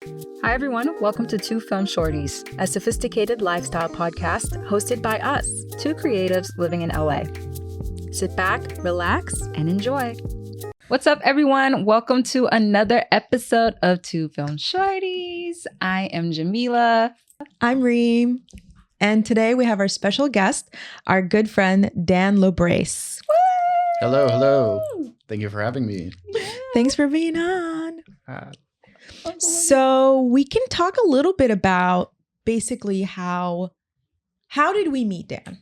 Hi, everyone. Welcome to Two Film Shorties, a sophisticated lifestyle podcast hosted by us, two creatives living in LA. Sit back, relax, and enjoy. What's up, everyone? Welcome to another episode of Two Film Shorties. I am Jameela. I'm Rhym. And today we have our special guest, our good friend, Dan LoBrace. Hello, hello. Thank you for having me. Thanks for being on. So we can talk a little bit about basically how did we meet, Dan?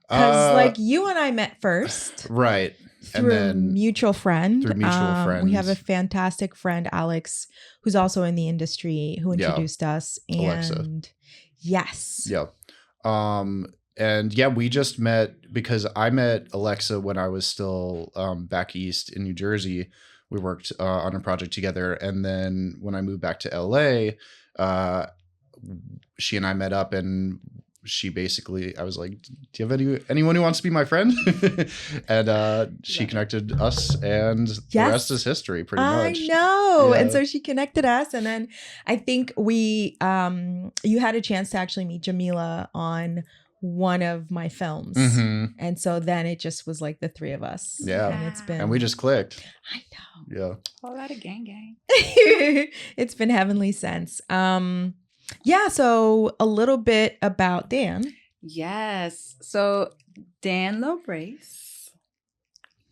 Because you and I met first. Right. Through a mutual friend. Through mutual friends. We have a fantastic friend, Alex, who's also in the industry, who introduced us. And Alexa. Yes. Yeah. And yeah, we just met because I met Alexa when I was still back east in New Jersey. We worked on a project together. And then when I moved back to LA, she and I met up, and she basically, I was like, do you have anyone who wants to be my friend? And she connected us, and the rest is history, pretty much. I know. Yeah. And so she connected us. And then I think you had a chance to actually meet Jameela on one of my films. Mm-hmm. And so then it just was like the three of us. Yeah. And we just clicked. I know. Yeah. Whole lot of gang. It's been heavenly since. So a little bit about Dan. Yes. So Dan LoBrace,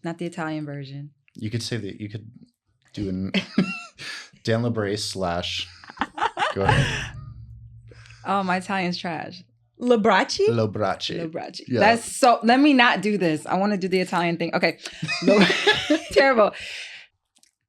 not the Italian version. You could say that you could do an Dan LoBrace / go ahead. Oh, my Italian's trash. LoBrace? LoBrace. Yeah. That's so. Let me not do this. I want to do the Italian thing. Okay. Terrible.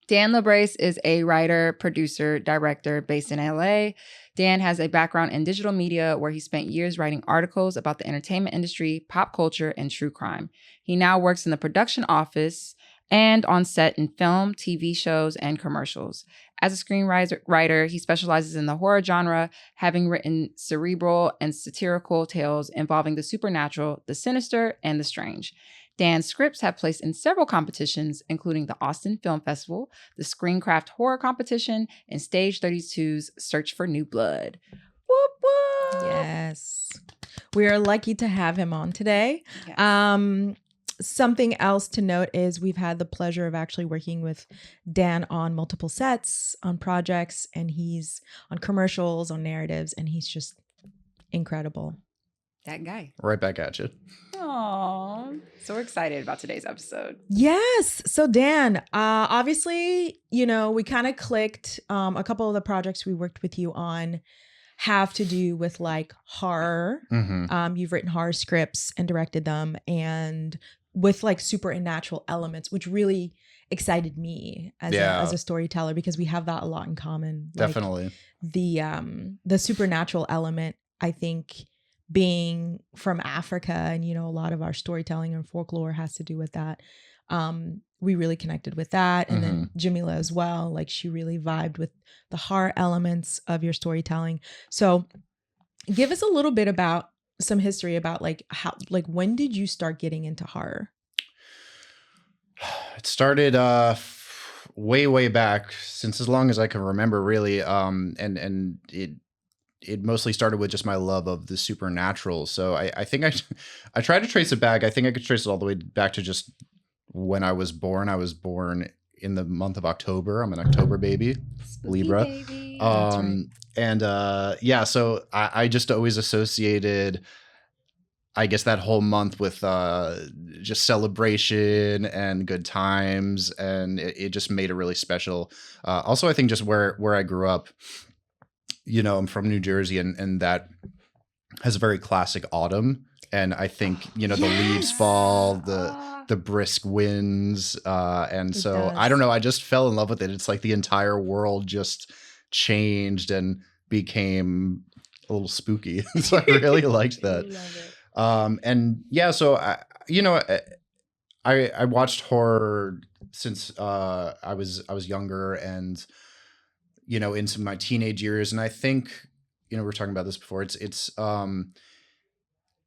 Dan LoBrace is a writer, producer, director based in LA. Dan has a background in digital media where he spent years writing articles about the entertainment industry, pop culture, and true crime. He now works in the production office and on set in film, TV shows, and commercials. As a screenwriter, he specializes in the horror genre, having written cerebral and satirical tales involving the supernatural, the sinister, and the strange. Dan's scripts have placed in several competitions, including the Austin Film Festival, the Screencraft Horror Competition, and Stage 32's Search for New Blood. Whoop, whoop. Yes. We are lucky to have him on today. Yes. Something else to note is we've had the pleasure of actually working with Dan on multiple sets, on projects, and he's on commercials, on narratives, and he's just incredible. That guy. Right back at you. Aww. So we're excited about today's episode. Yes. So Dan, obviously, we kind of clicked. A couple of the projects we worked with you on have to do with like horror. Mm-hmm. You've written horror scripts and directed them, and with like supernatural elements, which really excited me as a storyteller, because we have that a lot in common. Definitely. The supernatural element, I think, being from Africa, and a lot of our storytelling and folklore has to do with that. We really connected with that. And then Jameela as well, like she really vibed with the horror elements of your storytelling. So give us a little bit about some history about when did you start getting into horror? It started way back, since as long as I can remember, really. And it mostly started with just my love of the supernatural. So I think I tried to trace it back. I think I could trace it all the way back to just when I was born. I was born in the month of October. I'm an October baby, Spooky Libra. Baby. And so I just always associated, I guess, that whole month with just celebration and good times, and it just made it really special. Also, I think just where I grew up, I'm from New Jersey, and that has a very classic autumn. And I think, the leaves fall, the brisk winds. And so does. I don't know, I just fell in love with it. It's like the entire world just changed and became a little spooky. So I really liked that. Love it. So I watched horror since I was younger, and into my teenage years. And I think, we were talking about this before. It's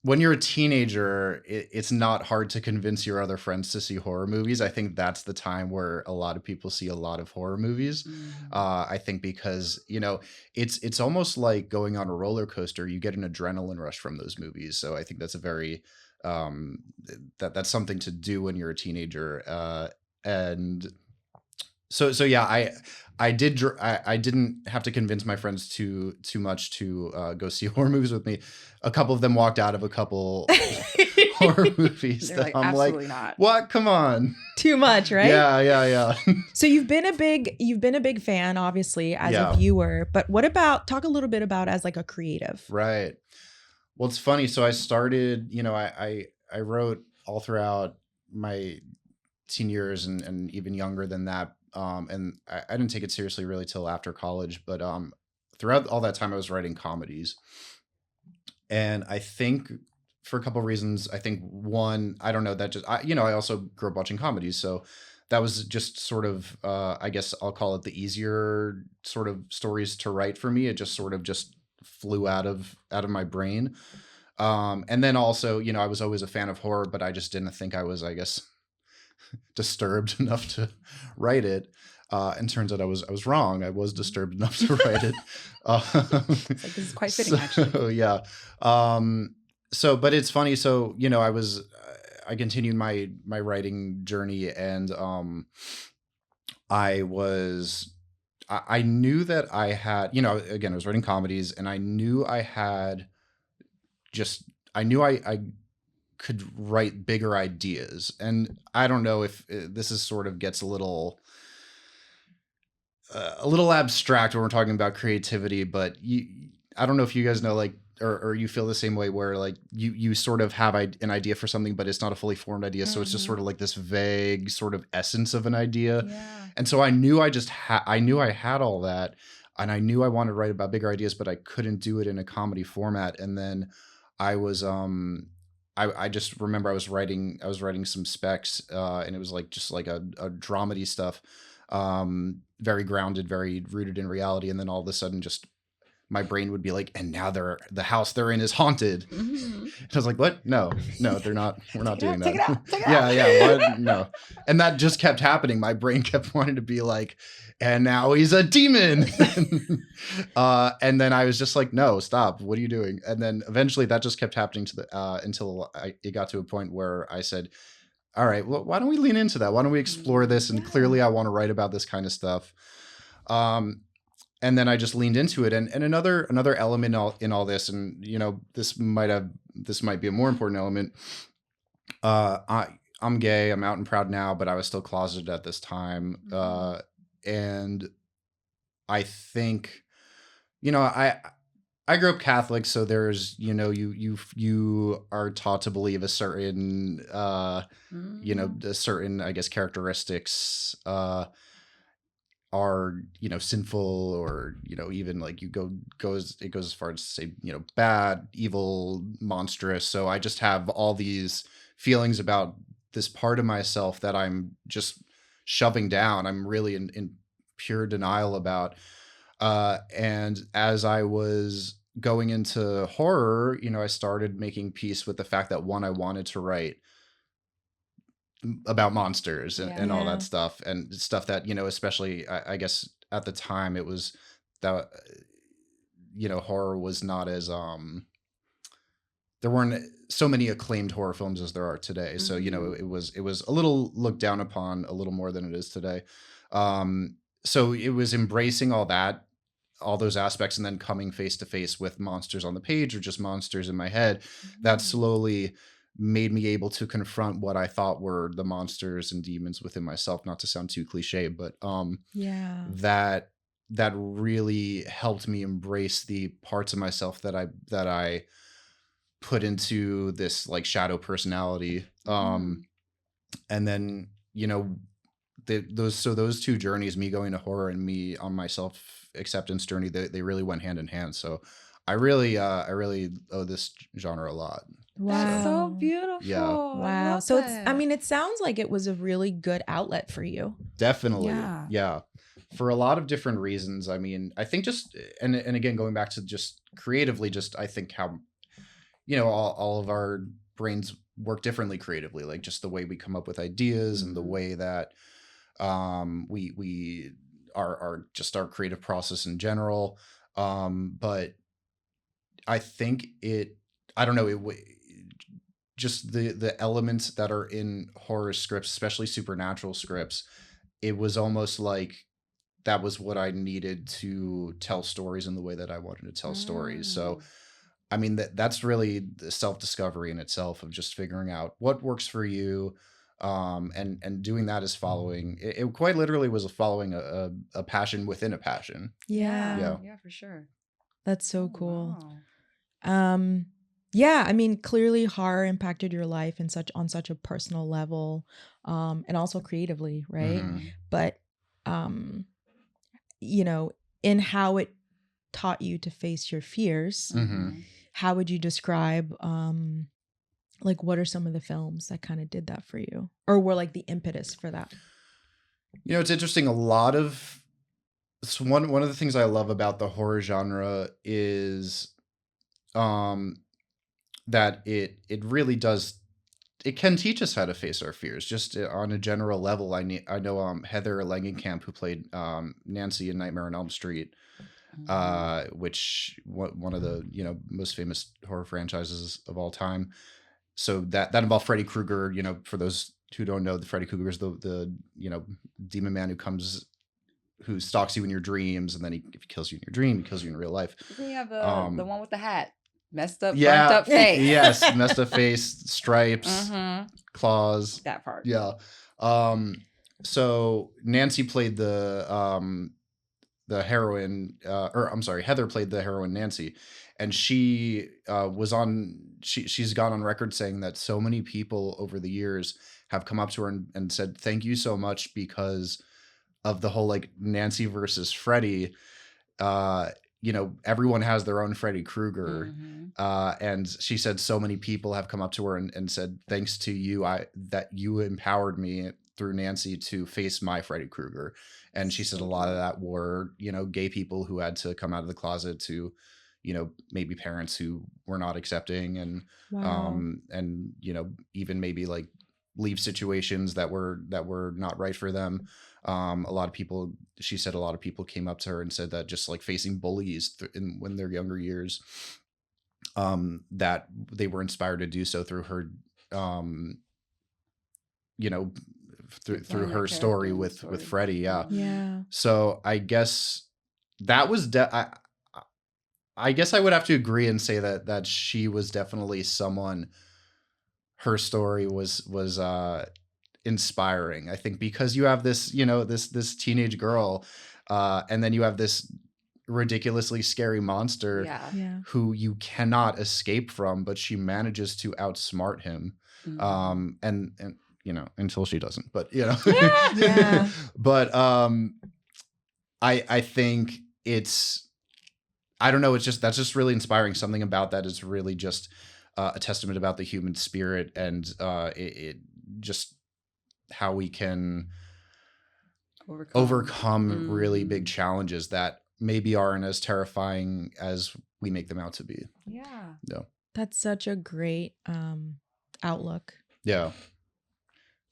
when you're a teenager, it's not hard to convince your other friends to see horror movies. I think that's the time where a lot of people see a lot of horror movies. I think because, it's almost like going on a roller coaster. You get an adrenaline rush from those movies. So I think that's a very, that's something to do when you're a teenager. And so yeah, I didn't have to convince my friends too much to go see horror movies with me. A couple of them walked out of a couple horror movies They're that like, I'm like, absolutely not. what? Come on. Too much, right? Yeah. So you've been a big fan, obviously, as a viewer. But talk a little bit about as like a creative. Right. Well, it's funny. So I started, I wrote all throughout my teen years and even younger than that. And I didn't take it seriously really till after college, but throughout all that time I was writing comedies. And I think for a couple of reasons, I think one, I don't know, that just, I also grew up watching comedies. So that was just sort of, I guess I'll call it the easier sort of stories to write for me. It just sort of just flew out of my brain. And then also, I was always a fan of horror, but I just didn't think I was, I guess, disturbed enough to write it. And turns out I was wrong. I was disturbed enough to write it. It's like, this is quite fitting, actually. Yeah. But it's funny. So, I continued my writing journey, and I knew that I had, again, I was writing comedies, and I knew I could write bigger ideas. And I don't know if this is sort of gets a little abstract when we're talking about creativity, but I don't know if you guys know, like, or you feel the same way, where like you sort of have an idea for something, but it's not a fully formed idea. So it's just sort of like this vague sort of essence of an idea. Yeah. And so I knew I knew I had all that, and I knew I wanted to write about bigger ideas, but I couldn't do it in a comedy format. And then I was, I just remember I was writing some specs, and it was like just like a dramedy stuff, very grounded, very rooted in reality. And then all of a sudden, just my brain would be like, and now the house they're in is haunted. Mm-hmm. I was like, what? No, they're not. We're not doing that. Take it out. Yeah. What? No. And that just kept happening. My brain kept wanting to be like, and now he's a demon. And then I was just like, no, stop. What are you doing? And then eventually that just kept happening until it got to a point where I said, all right, well, why don't we lean into that? Why don't we explore this? And clearly I want to write about this kind of stuff. And then I just leaned into it. And another element in all this, and this might be a more important element. I'm gay. I'm out and proud now, but I was still closeted at this time. And I think, I grew up Catholic, so there's, you are taught to believe a certain, a certain, I guess, characteristics, are, sinful, or, even like it goes as far as to say, bad, evil, monstrous. So I just have all these feelings about this part of myself that I'm just shoving down. I'm really in pure denial about. And as I was going into horror, I started making peace with the fact that, one, I wanted to write about monsters and all that stuff, and stuff that, especially I guess at the time it was that, horror was not as, there weren't so many acclaimed horror films as there are today. So, it was a little looked down upon a little more than it is today. So it was embracing all those aspects, and then coming face to face with monsters on the page, or just monsters in my head, that slowly made me able to confront what I thought were the monsters and demons within myself. Not to sound too cliche, but that really helped me embrace the parts of myself that I put into this like shadow personality. And then, those two journeys, me going to horror and me on my self acceptance journey, they really went hand in hand. So I really owe this genre a lot. Wow. That's so beautiful. Yeah. Wow. So it sounds like it was a really good outlet for you. Definitely. Yeah. For a lot of different reasons. I mean, I think just, and again, going back to just creatively, just, I think how, all of our brains work differently creatively, like just the way we come up with ideas and the way that we are just our creative process in general. But I think I don't know, just the elements that are in horror scripts, especially supernatural scripts, it was almost like that was what I needed to tell stories in the way that I wanted to tell stories. So, I mean, that's really the self-discovery in itself of just figuring out what works for you. And doing that is following, it quite literally was following a passion within a passion. Yeah. Yeah, for sure. That's so cool. Wow. Yeah, I mean, clearly horror impacted your life on such a personal level, and also creatively, right? Mhm. But in how it taught you to face your fears, Mhm. how would you describe like what are some of the films that kind of did that for you, or were like the impetus for that? It's interesting. A lot of one of the things I love about the horror genre is that it really does, it can teach us how to face our fears just on a general level. I know Heather Langenkamp, who played Nancy in Nightmare on Elm Street, which one of the most famous horror franchises of all time. So that involved Freddy Krueger. For those who don't know, the Freddy Krueger is the demon man who stalks you in your dreams, and then if he kills you in your dream, he kills you in real life. Doesn't he have the one with the hat? Messed up, Yeah. burnt up face. Yes, messed up face, stripes, claws. That part. Yeah. So Nancy played the heroine, or I'm sorry, Heather played the heroine Nancy, and she she's gone on record saying that so many people over the years have come up to her and said thank you so much because of the whole like Nancy versus Freddy. Everyone has their own Freddy Krueger. And she said so many people have come up to her and said, thanks to you, that you empowered me through Nancy to face my Freddy Krueger. And she said a lot of that were, gay people who had to come out of the closet to, maybe parents who were not accepting and, Wow. and, even maybe like leave situations that were not right for them. A lot of people, she said a lot of people came up to her and said that just like facing bullies when they're younger years, that they were inspired to do so through her, through her story with Freddy. Yeah. Yeah. So I guess that was, I guess I would have to agree and say that she was definitely someone, her story was inspiring. I think because you have this, this teenage girl, and then you have this ridiculously scary monster who you cannot escape from, but she manages to outsmart him. And until she doesn't, but Yeah. but I think I don't know, that's just really inspiring. Something about that is really just a testament about the human spirit, and it just how we can overcome really big challenges that maybe aren't as terrifying as we make them out to be. Yeah. That's such a great outlook. Yeah.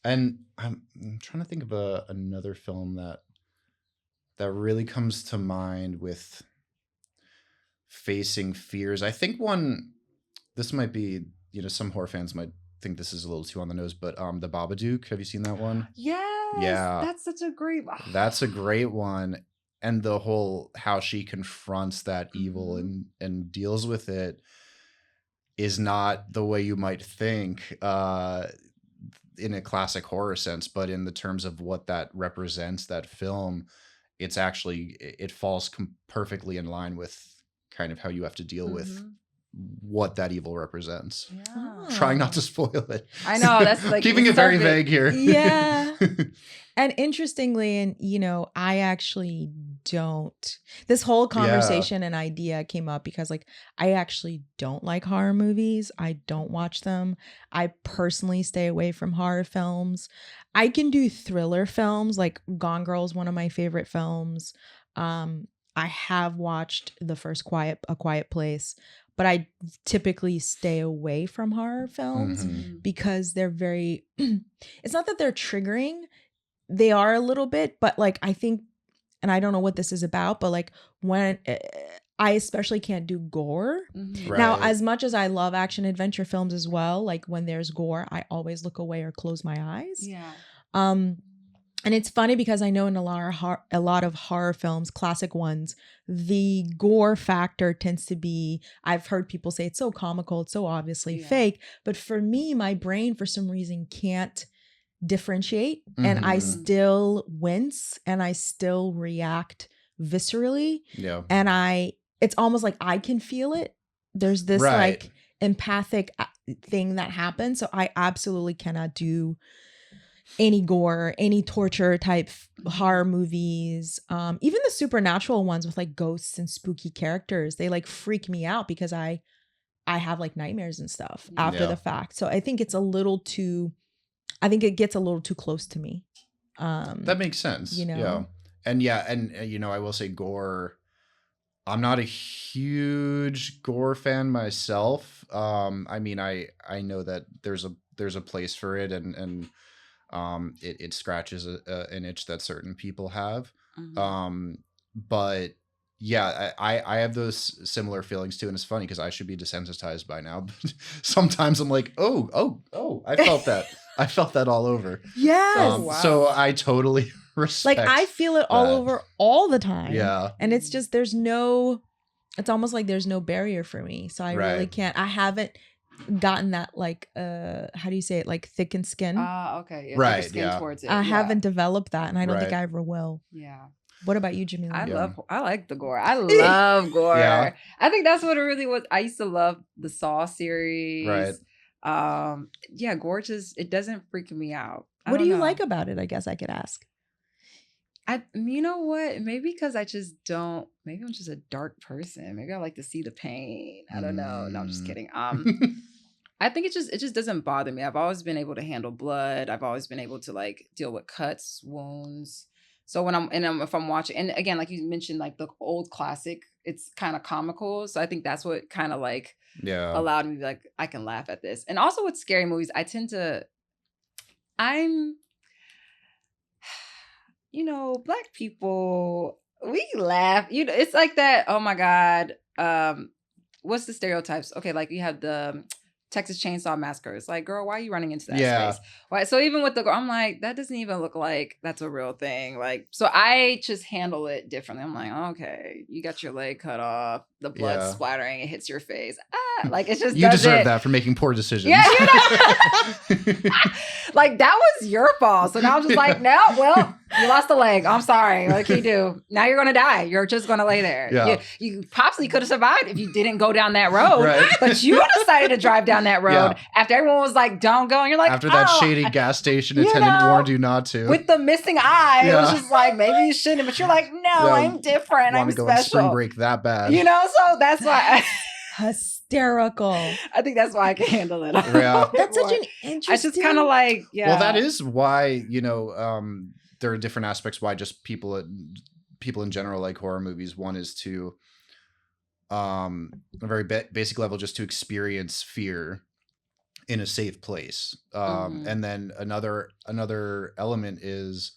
And I'm trying to think of another film that really comes to mind with facing fears. I think this might be, some horror fans might think this is a little too on the nose, but The Babadook, have you seen that one? Yes. Yeah. That's such a great That's a great one. And the whole how she confronts that evil and deals with it is not the way you might think in a classic horror sense, but in the terms of what that represents, that film, it falls perfectly in line with kind of how you have to deal with what that evil represents. Yeah. Trying not to spoil it. I know, that's like keeping it very vague here. Yeah. And interestingly, and I actually don't. This whole conversation and idea came up because like I actually don't like horror movies. I don't watch them. I personally stay away from horror films. I can do thriller films, like Gone Girl is one of my favorite films. I have watched the first A Quiet Place, but I typically stay away from horror films Mhm. because they're very, it's not that they're triggering. They are a little bit, but like, I think, and I don't know what this is about, but like when I especially can't do gore. Mhm. Right. Now, as much as I love action adventure films as well, like when there's gore, I always look away or close my eyes. Yeah. And it's funny because I know in a lot of horror films, classic ones, the gore factor tends to be, I've heard people say it's so comical, it's so obviously fake. But for me, my brain, for some reason, can't differentiate. And I Mhm. still wince and I still react viscerally. Yeah. And it's almost like I can feel it. There's this Right. like empathic thing that happens. So I absolutely cannot do any gore, any torture type horror movies, even the supernatural ones with like ghosts and spooky characters, they like freak me out because I have like nightmares and stuff after Yeah. the fact. So I think it gets a little too close to me. That makes sense. You know? Yeah. And I will say gore. I'm not a huge gore fan myself. I mean, I know that there's a place for it, and it scratches an itch that certain people have. Mhm. But yeah, I have those similar feelings too, and it's funny because I should be desensitized by now, but sometimes I'm like, oh, I felt that. I felt that all over. Yes. Wow. So I totally respect. Like I feel it all that. over all the time. Yeah. And it's just, it's almost like there's no barrier for me. So I really Right. can't, I haven't gotten that like, how do you say it? Like thickened skin. Okay. Yeah, Right, thicker skin yeah. towards it. I Yeah. haven't developed that, and I don't think Right. I ever will. Yeah. What about you, Jameela? I like the gore. I love gore. Yeah. I think that's what it really was. I used to love the Saw series. Right. Yeah, gore just, it doesn't freak me out. What do you like about it? I guess I could ask. You know what? Maybe because maybe I'm just a dark person. Maybe I like to see the pain. I don't know. No, I'm just kidding. I think it just doesn't bother me. I've always been able to handle blood. I've always been able to like deal with cuts, wounds. So if I'm watching, and again, like you mentioned, like the old classic, it's kind of comical. So I think that's what kind of like Yeah. allowed me to be like, I can laugh at this. And also with scary movies, Black people, we laugh. It's like that. Oh my God. What's the stereotypes? Okay, like you have the Texas Chainsaw Massacre. It's like, girl, why are you running into that space? Why? So even with the girl, I'm like, that doesn't even look like that's a real thing. Like, so I just handle it differently. I'm like, okay, you got your leg cut off, the blood splattering, it hits your face. Like it's just you deserve that for making poor decisions. Yeah, like that was your fault. So now I'm just like, no, well, you lost a leg. I'm sorry. What can you do? Now you're gonna die. You're just gonna lay there. Yeah. You possibly could have survived if you didn't go down that road. Right. But you decided to drive down that road after everyone was like, don't go. And you're like, after that shady gas station attendant warned you not to. With the missing eye, it was just like, maybe you shouldn't. But you're like, no, I'm different. I'm want to go special. on spring break that bad. So that's why hysterical. I think that's why I can handle it. Yeah. That's such an interesting. I just kind of like, Well, that is why, there are different aspects why just people in general like horror movies. One is to, a very basic level, just to experience fear in a safe place. And then another element is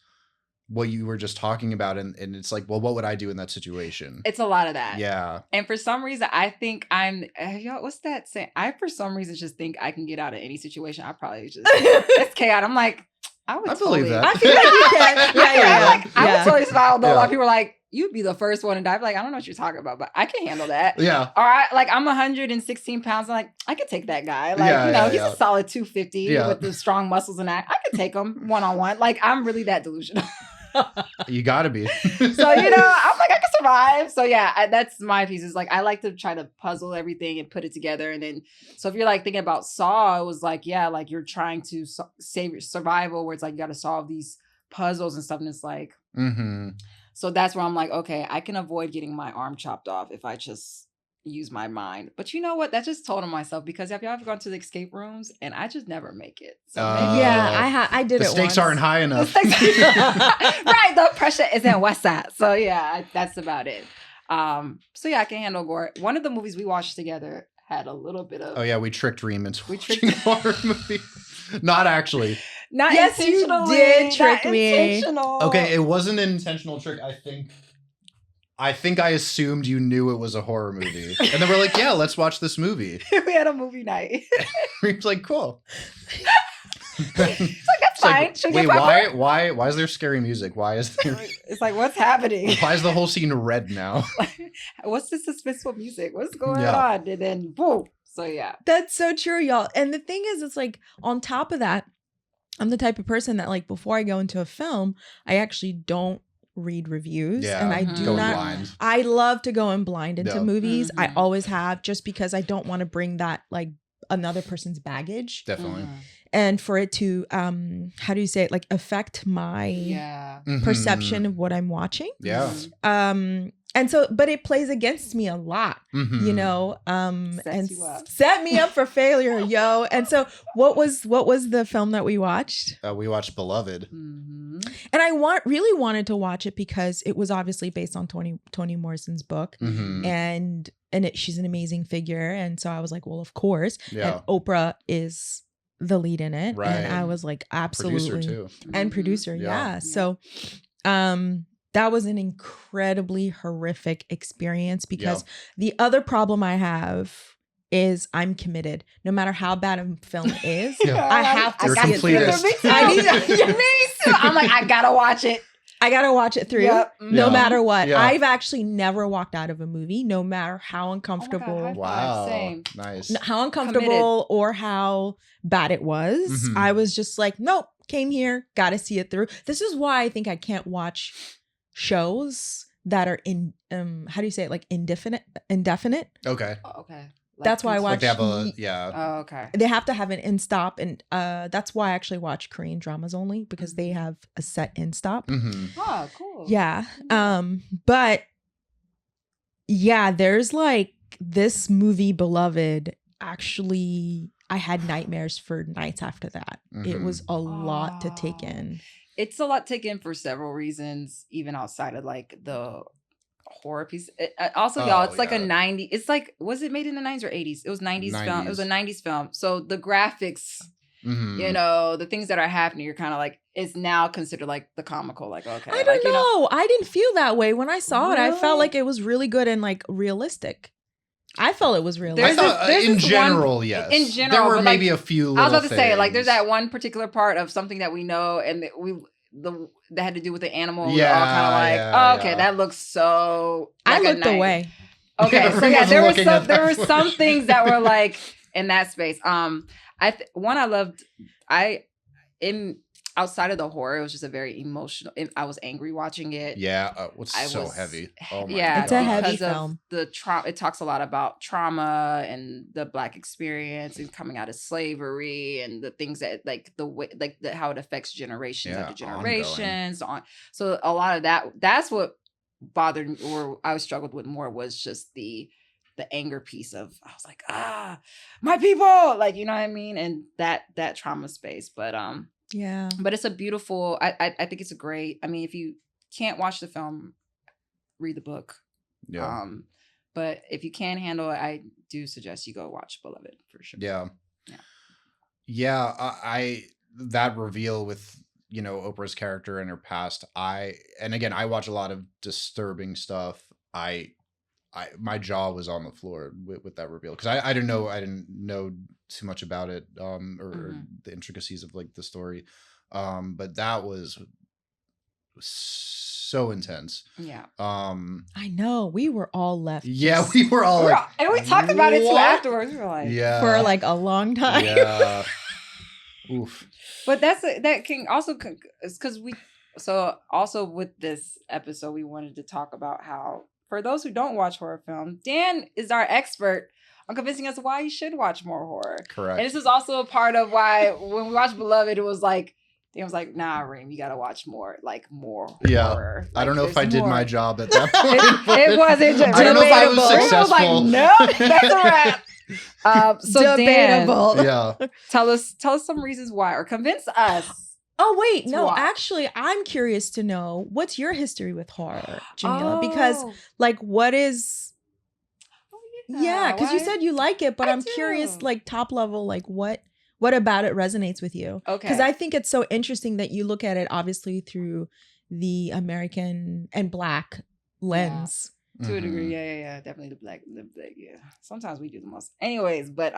what you were just talking about. And it's like, well, what would I do in that situation? It's a lot of that. Yeah. And for some reason, I think what's that saying? I, for some reason, just think I can get out of any situation. I probably just, it's chaotic. I'm like, I believe that. I feel like you can. I would totally smile though. A lot of people are like, you'd be the first one to die. I'm like, I don't know what you're talking about, but I can handle that. Yeah. All right. Like I'm 116 pounds. I'm like, I could take that guy. Like, he's a solid 250 with the strong muscles and that. I could take him one-on-one. Like I'm really that delusional. You gotta be. So, I'm like, I can survive. So yeah, that's my piece. Is like, I like to try to puzzle everything and put it together. And then, so if you're like thinking about Saw, it was like, yeah, like you're trying to save your survival, where it's like, you got to solve these puzzles and stuff. And it's like, so that's where I'm like, okay, I can avoid getting my arm chopped off if I just use my mind. But you know what? That's just told on myself, because have y'all ever gone to the escape rooms? And I just never make it. So maybe I did it. The stakes aren't high enough. Right. The pressure isn't West Side. So yeah, that's about it. So yeah, I can handle gore. One of the movies we watched together, had a little bit of. Oh yeah, we tricked Rhym into watching a horror movie. Not actually. Not Yes, you intentionally. did trick not me. Intentional. Okay, it wasn't an intentional trick. I think I assumed you knew it was a horror movie. And then we're like, yeah, let's watch this movie. We had a movie night. Rhym's like, cool. It's like, that's fine. Like, She'll wait, get popcorn. why is there scary music? Why is there It's like, what's happening? why is the whole scene red now? What's the suspenseful music? What's going Yeah. on? And then boom. So yeah. That's so true, y'all. And the thing is, it's like on top of that, I'm the type of person that like before I go into a film, I actually don't read reviews. Yeah, And I Mhm. do going not. blind. I love to go in blind into Yeah. movies. I Mhm. always have, just because I don't want to bring that like another person's baggage. Definitely. Mhm. And for it to how do you say it, like affect my Yeah. Mhm. perception of what I'm watching. Yeah. Mhm. And so, but it plays against me a lot, Mhm. you know, Sets and you up. set me up for failure, yo. And so what was the film that we watched? We watched Beloved. Mhm. And I really wanted to watch it because it was obviously based on Toni Morrison's book. Mhm. And she's an amazing figure. And so I was like, well, of course. Yeah. And Oprah is the lead in it. Right. And I was like, absolutely. Producer too. And Mhm. producer, Yeah. yeah. Yeah. So that was an incredibly horrific experience because the other problem I have is I'm committed. No matter how bad a film is, Yeah. I have to You're see it through. completist. Me too. I need to- Me too. I'm like, I gotta watch it. I gotta watch it through. Yep. No Yeah. matter what. Yeah. I've actually never walked out of a movie, no matter how uncomfortable, high five. Wow. Same. Nice. how uncomfortable or how bad it was. Mhm. I was just like, nope, came here, gotta see it through. This is why I think I can't watch shows that are in how do you say it, like indefinite. Okay. Oh, okay. That's why I Like watch they have a yeah. Oh, okay. they have to have an end stop, and that's why I actually watch Korean dramas only, because they have a set end stop. Mhm. Oh, cool. Yeah. But yeah, there's like this movie Beloved, actually I had nightmares for nights after that. It Mhm. was a lot to take Oh. in. It's a lot taken for several reasons, even outside of like the horror piece. Also, y'all, it's like a yeah. 90. It's like, was it made in the 90s or 80s? It was 90s film. It was a 90s film. So the graphics, Mhm. you know, the things that are happening, you're kind of like, it's now considered like the comical. Like, okay, I don't like, know. you know, I didn't feel that way when I saw it. I felt Really? like it was really good and like realistic. I felt it was I realistic. thought there's in this general, one- yes. in general, there were but, maybe like, a few. I was Little about to say, like, there's things. that one particular part of something that we know, and that had to do with the animal. Yeah, We're all kind of like, yeah, oh, okay, yeah. that looks so. I like a looked 90s. away. Okay, Yeah, so Rhym yeah, was there looking at there that were some one. things that were like in that space. I loved. Outside of the horror, it was just a very emotional. I was angry watching it. Yeah, it's I so was- heavy. Oh my Yeah, It's a God. heavy because of film. the trauma. It talks a lot about trauma and the Black experience and coming out of slavery and the things that like the way how it affects generations Yeah, after ongoing. generations. So a lot of that. That's what bothered me, or I struggled with more, was just the anger piece of, I was like, my people, like, you know what I mean, and that trauma space. But Yeah. but it's a beautiful. I think it's a great. I mean, if you can't watch the film, read the book. Yeah. But if you can handle it, I do suggest you go watch Beloved for sure. Yeah. Yeah. Yeah. I that reveal with, you know, Oprah's character and her past. And again, I watch a lot of disturbing stuff. My jaw was on the floor with that reveal, because I didn't know too much about it, or the intricacies of like the story. But that was so intense. Yeah. I know. We were all left. Yeah, just we were all like, And we talked about it too what? afterwards. We were like, yeah, for like a long time. yeah. Oof. But that can also, it's because so also with this episode, we wanted to talk about how, for those who don't watch horror film, Dan is our expert on convincing us why you should watch more horror. Correct. And this is also a part of why when we watched Beloved, it was like, Dan was like, nah, Rhym, you gotta watch more Yeah. horror. I don't know if I there's did more. my job at that point. It wasn't just I don't know if I was debatable. It was like, successful. no, that's a wrap. So Dan, Debatable. Yeah. tell us some reasons why, or convince us. Oh wait, To no, watch. actually, I'm curious to know what's your history with horror, Jameela? Because like, what is? Oh, Yeah, because you said you like it, but I'm curious, do. like top level, like what about it resonates with you? Okay. Because I think it's so interesting that you look at it obviously through the American and Black lens. To a degree, yeah. Definitely the black, yeah. Sometimes we do the most. Anyways, but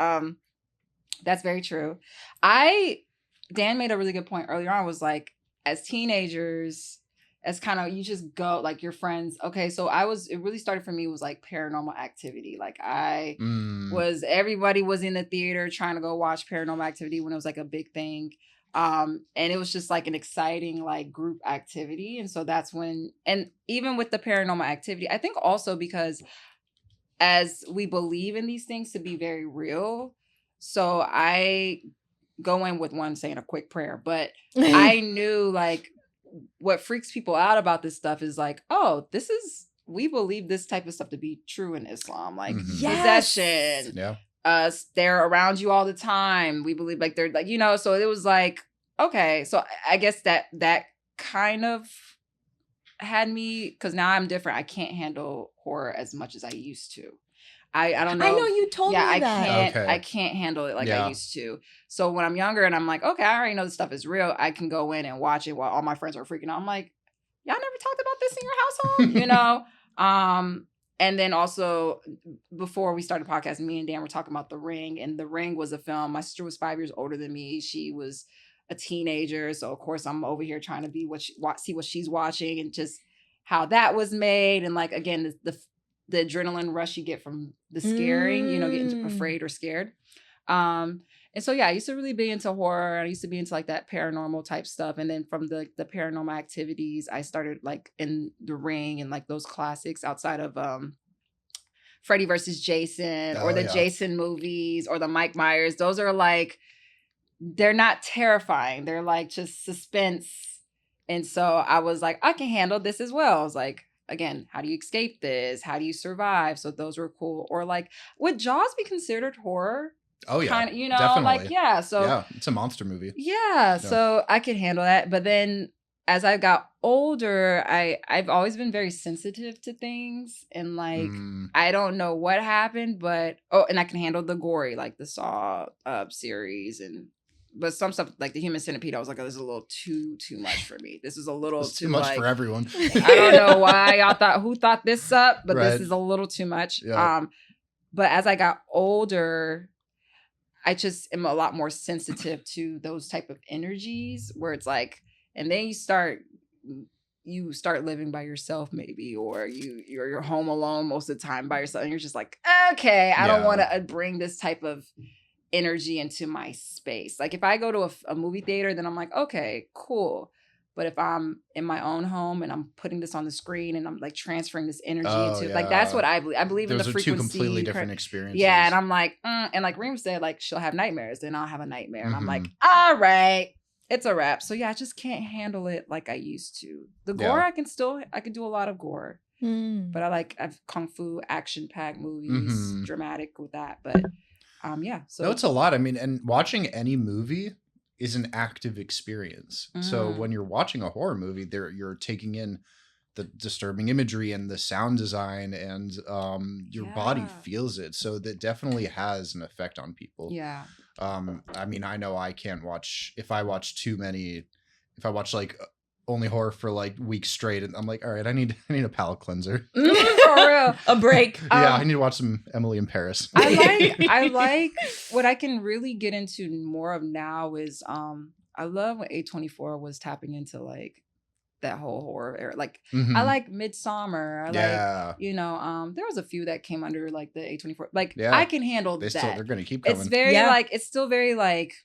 that's very true. Dan made a really good point earlier on, was like, as teenagers, as kind of, you just go, like, your friends. Okay, so it really started for me was like Paranormal Activity. Like everybody was in the theater trying to go watch Paranormal Activity when it was like a big thing. And it was just like an exciting like group activity. And so that's when, and even with the Paranormal Activity, I think also because as we believe in these things to be very real, so I go in with one saying a quick prayer, but I knew like what freaks people out about this stuff is like, oh, we believe this type of stuff to be true in Islam, like possession. Yeah. They're around you all the time. We believe like they're like, so it was like, okay. So I guess that kind of had me, because now I'm different. I can't handle horror as much as I used to. I don't know. I know you told me that. I can't handle it like I used to. So when I'm younger and I'm like, okay, I already know this stuff is real, I can go in and watch it while all my friends are freaking out. I'm like, y'all never talked about this in your household, And then also, before we started podcasting, me and Dan were talking about The Ring, and The Ring was a film. My sister was 5 years older than me. She was a teenager, so of course I'm over here trying to be see what she's watching, and just how that was made, and like again the adrenaline rush you get from the scaring, getting afraid or scared. And so, yeah, I used to really be into horror. I used to be into like that paranormal type stuff. And then from the Paranormal Activities, I started like in The Ring and like those classics outside of Freddy versus Jason or the Jason movies or the Mike Myers. Those are like, they're not terrifying. They're like just suspense. And so I was like, I can handle this as well. I was like, again, how do you escape this? How do you survive? So those were cool. Or like, would Jaws be considered horror? Oh yeah, kind of, definitely. like, yeah. So yeah, it's a monster movie. Yeah, so I could handle that. But then as I got older, I've always been very sensitive to things, and like I don't know what happened, but and I can handle the gory, like the Saw series, but some stuff like the Human Centipede, I was like, oh, this is a little too much for me. This is a little too much like, for everyone. I don't know why who thought this up, but Right. this is a little too much. Yeah. But as I got older, I just am a lot more sensitive to those type of energies where it's like, and then you start living by yourself maybe, or you're home alone most of the time by yourself, and you're just like, okay, I don't want to bring this type of energy into my space. Like if I go to a movie theater, then I'm like, okay, cool. But if I'm in my own home and I'm putting this on the screen and I'm like transferring this energy into like, that's what I believe. I believe in the frequency. Those are two completely different experiences. Yeah. And I'm like, and like Rhym said, like she'll have nightmares, then I'll have a nightmare. And I'm like, all right, it's a wrap. So yeah, I just can't handle it like I used to. The gore, I can do a lot of gore. But I've kung fu, action-packed movies, dramatic with that. But yeah. So no, it's a lot. I mean, and watching any movie is an active experience. So when you're watching a horror movie, you're taking in the disturbing imagery and the sound design, and your body feels it. So that definitely has an effect on people. Yeah. I mean, I know I can't watch, if I watch like only horror for like weeks straight, and I'm like, all right, I need a palate cleanser. For real. A break. Yeah, I need to watch some Emily in Paris. I like what I can really get into more of now is I love when A24 was tapping into like that whole horror era. Like I like Midsommar. I like, there was a few that came under like the A24. Like I can handle that. They're gonna keep coming. It's very like, it's still very like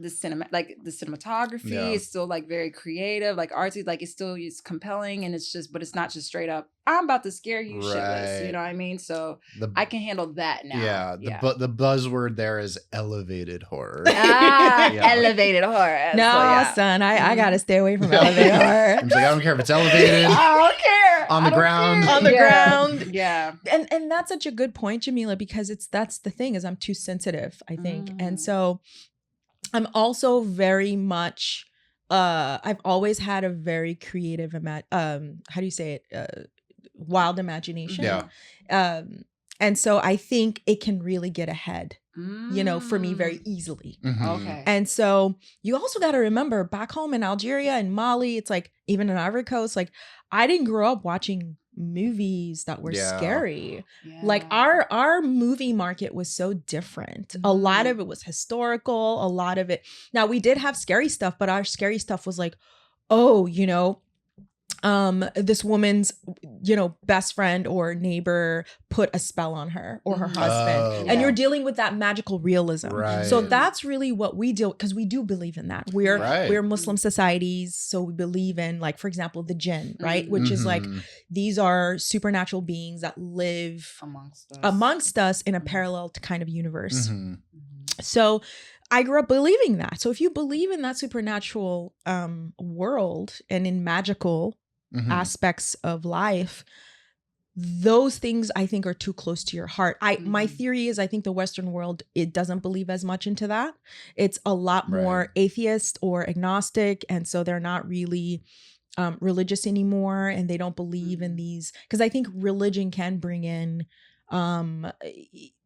the cinematography is still like very creative, like artsy, like it's compelling, and but it's not just straight up, I'm about to scare you shitless, you know what I mean? So I can handle that now. The buzzword there is elevated horror. Elevated horror. No, son, I gotta stay away from elevated horror. I'm like, I don't care if it's elevated. I don't care. On the ground. On the ground. Yeah. And that's such a good point, Jameela, because that's the thing, is I'm too sensitive, I think. And so I'm also very much, I've always had a very creative, how do you say it? Wild imagination. Yeah. And so I think it can really get ahead, you know, for me very easily. Mhm. Okay. And so you also got to remember back home in Algeria and Mali, it's like even in Ivory Coast, like I didn't grow up watching movies that were Yeah. scary. Yeah. Like our movie market was so different. A lot Mhm. of it was historical, a lot of it. Now we did have scary stuff, but our scary stuff was like, oh, you know, this woman's, you know, best friend or neighbor put a spell on her or her Mhm. husband. Oh. And you're dealing with that magical realism. Right. So that's really what we do, because we do believe in that. We're Right. we're Muslim societies, so we believe in, like, for example, the jinn, right? Which is like, Mhm. these are supernatural beings that live amongst us in a parallel to kind of universe. Mhm. So I grew up believing that. So if you believe in that supernatural world and in magical Mhm. aspects of life, those things I think are too close to your heart. My Mhm. theory is I think the Western world, it doesn't believe as much into that. It's a lot more Right. atheist or agnostic, and so they're not really religious anymore, and they don't believe in these, because I think religion can bring in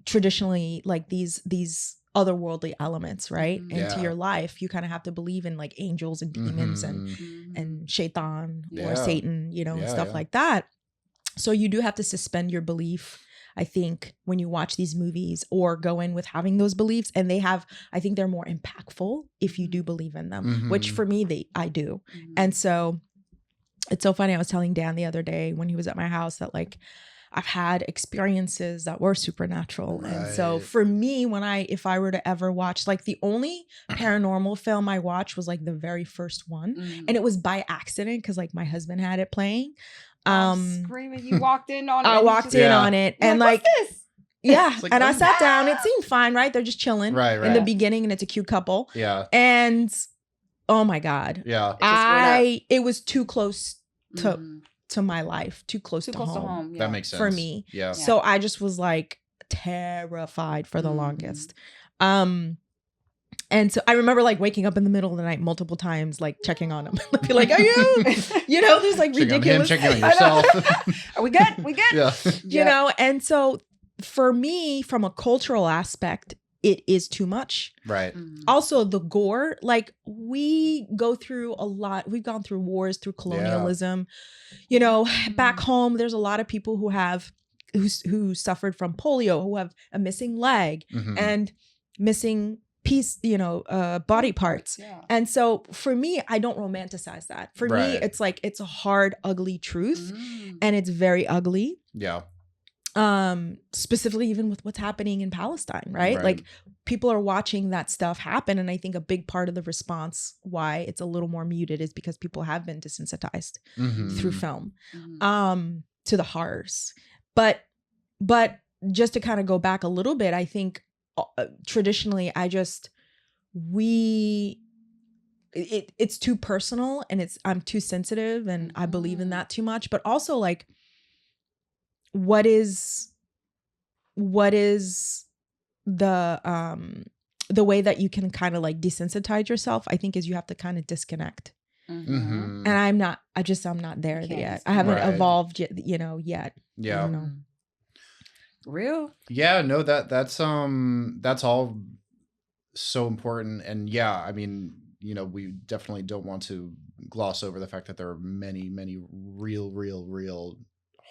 traditionally like these otherworldly elements, right, Mhm. into Yeah. your life. You kind of have to believe in like angels and demons Mhm. and shaitan or Yeah. Satan, you know, and Yeah, stuff yeah. like that. So you do have to suspend your belief, I think, when you watch these movies, or go in with having those beliefs. And I think they're more impactful if you do believe in them, which Mhm. for me, I do. And so it's so funny. I was telling Dan the other day when he was at my house that like I've had experiences that were supernatural. And so Right. for me, if I were to ever watch, like the only paranormal film I watched was like the very first one. And it was by accident because like my husband had it playing. I'm screaming. You walked in on it. I and you walked just- in Yeah. on it You're and like, like, what's this? yeah. It's like, And I oh, sat down. It seemed fine, right? They're just chilling Right, in right. the beginning, and it's a cute couple. Yeah. And oh my God, Yeah. it was too close to Mhm. to my life, too close Too to close to home home. Yeah. That makes sense. for me. Yeah. So I just was like terrified for the Mhm. longest. And so I remember like waking up in the middle of the night multiple times, like checking on him. Be like, are you? You know, there's like Checking on him, ridiculous. checking on I know. yourself. Are we good? We good? Yeah. You know, and so for me, from a cultural aspect, it is too much. Right. Mhm. Also, the gore, like we go through a lot. We've gone through wars, through colonialism. You know, back home, there's a lot of people who suffered from polio, who have a missing leg Mhm. and missing body parts. Yeah. And so for me, I don't romanticize that. For me, Right. it's like it's a hard, ugly truth, Mhm. and it's very ugly. Yeah. Specifically even with what's happening in Palestine, right? Right. Like people are watching that stuff happen. And I think a big part of the response why it's a little more muted is because people have been desensitized Mhm. through film Mhm. to the horrors. But just to kind of go back a little bit, I think traditionally it's too personal, and I'm too sensitive, and I believe in that too much. But also like, what is the way that you can kind of like desensitize yourself, I think, is you have to kind of disconnect. Mhm. Mhm. And I'm not there You can't yet. I haven't Right. evolved yet, yet. Yeah. I don't know. Real. Yeah, no, that's all so important. And yeah, I mean, you know, we definitely don't want to gloss over the fact that there are many, many real,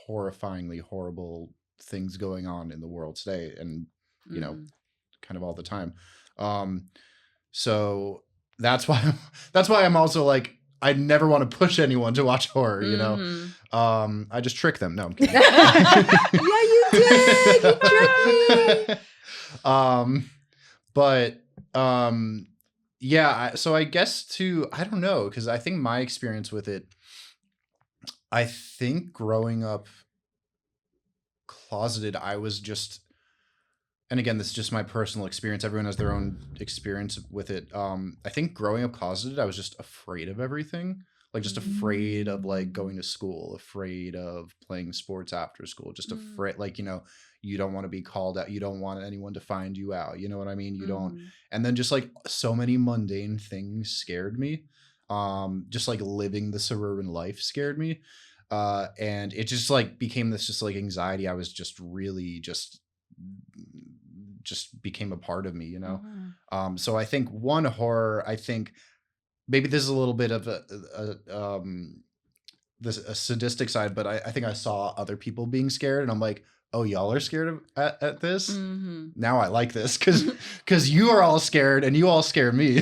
horrifyingly horrible things going on in the world today, and you know, kind of all the time. So that's why I'm also like, I never want to push anyone to watch horror, you know. Mhm. I just trick them. No, I'm kidding. Yeah, you did. You tricked me. But yeah, so I guess I don't know, because I think my experience with it, I think growing up closeted, I was just, and again, this is just my personal experience. Everyone has their own experience with it. I think growing up closeted, I was just afraid of everything. Like just afraid of like going to school, afraid of playing sports after school, just afraid, like, you know, you don't want to be called out. You don't want anyone to find you out. You know what I mean? You don't. And then just like so many mundane things scared me. Just like living the suburban life scared me. And it just like became this just like anxiety. I was just really just became a part of me, you know? So I think one horror, I think maybe this is a little bit of a sadistic side, but I think I saw other people being scared and I'm like, oh, y'all are scared of at this? Now I like this because you are all scared and you all scare me.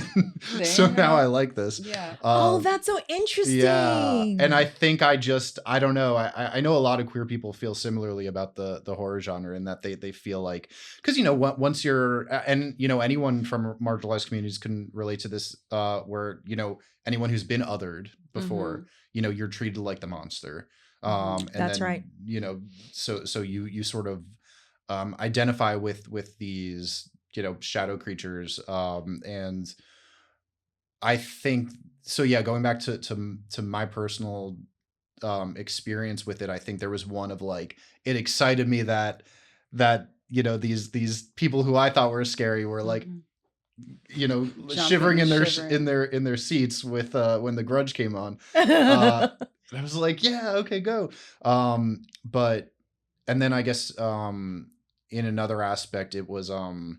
So now I like this. Yeah. That's so interesting. Yeah. And I think I don't know. I know a lot of queer people feel similarly about the horror genre in that they feel like, because, you know, once you're, and, you know, anyone from marginalized communities can relate to this, where, you know, anyone who's been othered before, you know, you're treated like the monster. And that's then, right. you know, so you sort of identify with these, you know, shadow creatures. And I think so. Yeah, going back to my personal experience with it, I think there was one of like, it excited me that you know, these people who I thought were scary were like, you know, shivering in their seats with when The Grudge came on. I was like, yeah, okay, go. But and then I guess in another aspect it was sorry,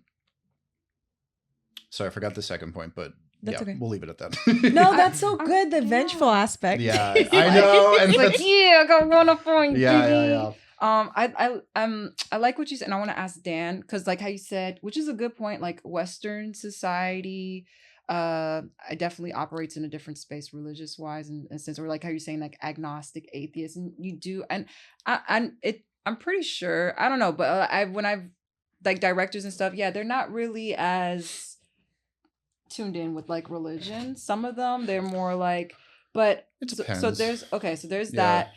I forgot the second point, but that's yeah, okay. We'll leave it at that. No, that's so good. The vengeful aspect. Yeah, I know. And it's like, yeah, I got one up on you. Yeah. I like what you said, and I want to ask Dan, because like how you said, which is a good point, like Western society I definitely operates in a different space religious wise, in a sense, or like how you're saying like agnostic atheist, and you do, and I'm pretty sure, I don't know, but when I've like directors and stuff, yeah, they're not really as tuned in with like religion. Some of them, they're more like, but it depends. So there's that.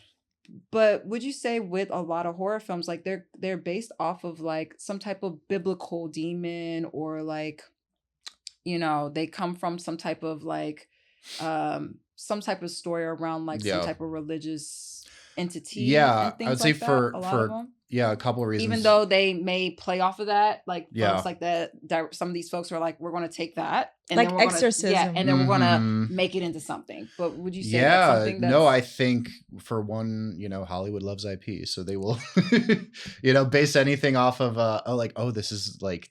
But would you say with a lot of horror films, like they're based off of like some type of biblical demon, or like, you know, they come from some type of like some type of story around like some type of religious entity? Yeah, and things I would like say that, for a lot of them? Yeah, a couple of reasons. Even though they may play off of that, like folks like that, some of these folks are like, we're going to take that, and like then we're exorcism, and then we're going to make it into something. But would you say that's something that's... No, I think for one, you know, Hollywood loves IP, so they will, you know, base anything off of like, oh, this is like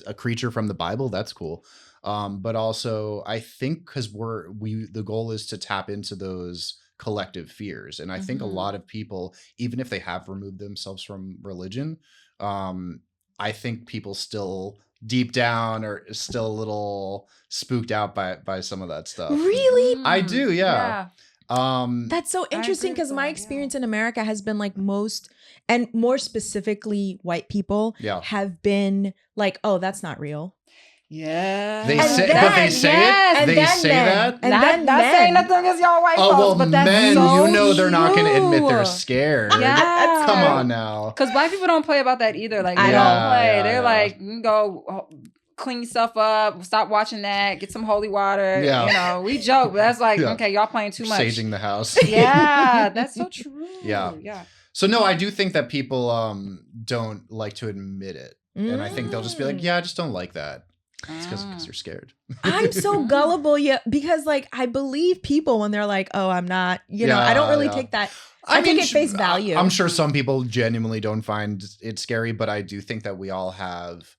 a creature from the Bible. That's cool. But also, I think because the goal is to tap into those collective fears, and I think a lot of people, even if they have removed themselves from religion, I think people still deep down are still a little spooked out by some of that stuff. Really? I do, yeah. That's so interesting, because my experience in America has been like most, and more specifically white people have been like, oh, that's not real. Yeah, they say it. They say that, and not saying nothing against y'all white folks, well, but that's men, so you know, they're true. not going to admit they're scared. Yeah, come on now. Because black people don't play about that either. Like they don't play. They're like, you can go clean yourself up, stop watching that, get some holy water. You know, we joke, but that's like, okay, y'all playing too much. Saging the house. Yeah, that's so true. Yeah. So no, I do think that people don't like to admit it, and I think they'll just be like, yeah, I just don't like that. It's because you're scared. I'm so gullible, because like I believe people when they're like, oh, I'm not, you know, I don't really take that. I take it face value. I'm sure some people genuinely don't find it scary, but I do think that we all have,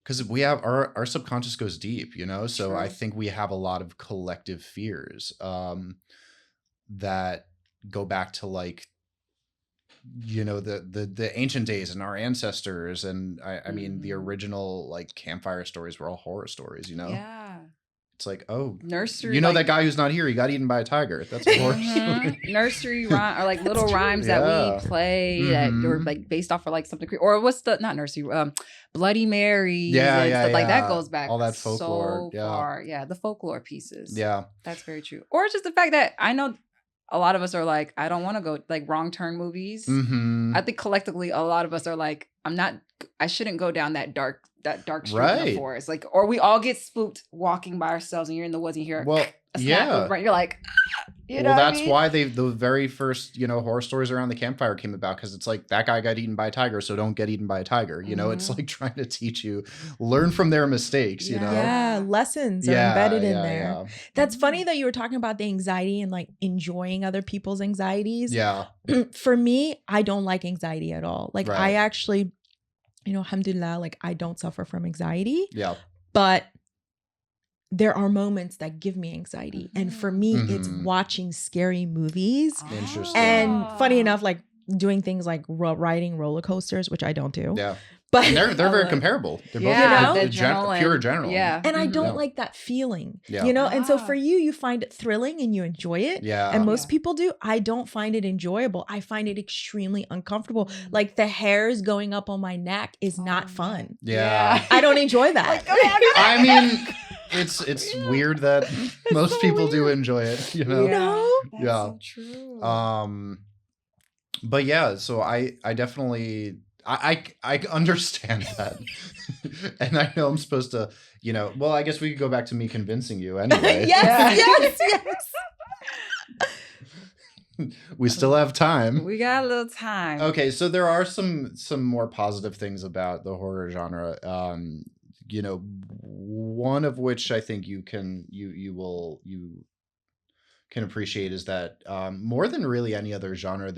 because we have our subconscious goes deep, you know? So I think we have a lot of collective fears that go back to like, you know, the ancient days and our ancestors, and I mean the original like campfire stories were all horror stories, you know. Yeah, it's like, oh, nursery, you know, like, that guy who's not here, he got eaten by a tiger. That's a horror story. Nursery rhyme, or like little rhymes that we play that were like based off of like something, or what's the, not nursery, Bloody Mary, stuff like that goes back all that folklore, so far. The folklore pieces. Yeah, that's very true. Or just the fact that I know a lot of us are like, I don't want to go like wrong turn movies. I think collectively, a lot of us are like, I shouldn't go down that dark street in the forest. Like, or we all get spooked walking by ourselves, and you're in the woods and you hear, well, a snack Yeah. was burnt. You're like, you know Well, what I that's mean? why the very first, horror stories around the campfire came about, because it's like that guy got eaten by a tiger, so don't get eaten by a tiger. It's Mhm. like trying to teach you, learn from their mistakes, Yeah, lessons are embedded in there. That's funny that you were talking about the anxiety and like enjoying other people's anxieties. Yeah. For me, I don't like anxiety at all. Like I Right. actually, alhamdulillah, like I don't suffer from anxiety, Yeah. but there are moments that give me anxiety. And for me, it's Mhm. watching scary movies. Interesting. And funny enough, like doing things like riding roller coasters, which I don't do. Yeah. But And they're very like- comparable. They're both Yeah, the pure adrenaline. Yeah. and I don't Yeah. like that feeling, Yeah. And so Ah. for you, you find it thrilling and you enjoy it. Yeah. And most people do. I don't find it enjoyable. I find it extremely uncomfortable. Like the hairs going up on my neck is not fun. Yeah. I don't enjoy that. I mean, it's weird that most so people do weird. enjoy it, No. That's Yeah. so true. But yeah, so I definitely I understand that. And I know I'm supposed to, well, I guess we could go back to me convincing you anyway. yes. We still have time. We got a little time. Okay, so there are some more positive things about the horror genre. One of which I think you can appreciate is that more than really any other genre,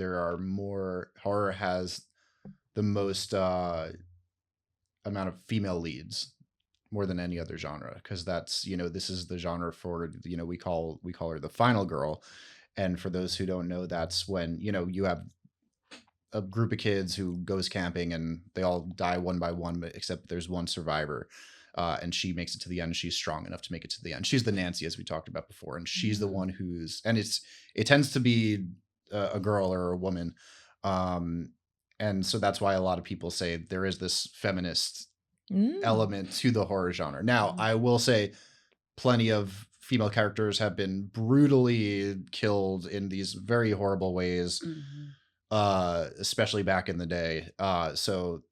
horror has the most amount of female leads more than any other genre, because that's this is the genre for we call her the final girl. And for those who don't know, that's when you have a group of kids who goes camping and they all die one by one, but except there's one survivor. And she makes it to the end. She's strong enough to make it to the end. She's the Nancy, as we talked about before, and she's the one it tends to be a girl or a woman, and so that's why a lot of people say there is this feminist element to the horror genre. Now, I will say, plenty of female characters have been brutally killed in these very horrible ways, especially back in the day. So,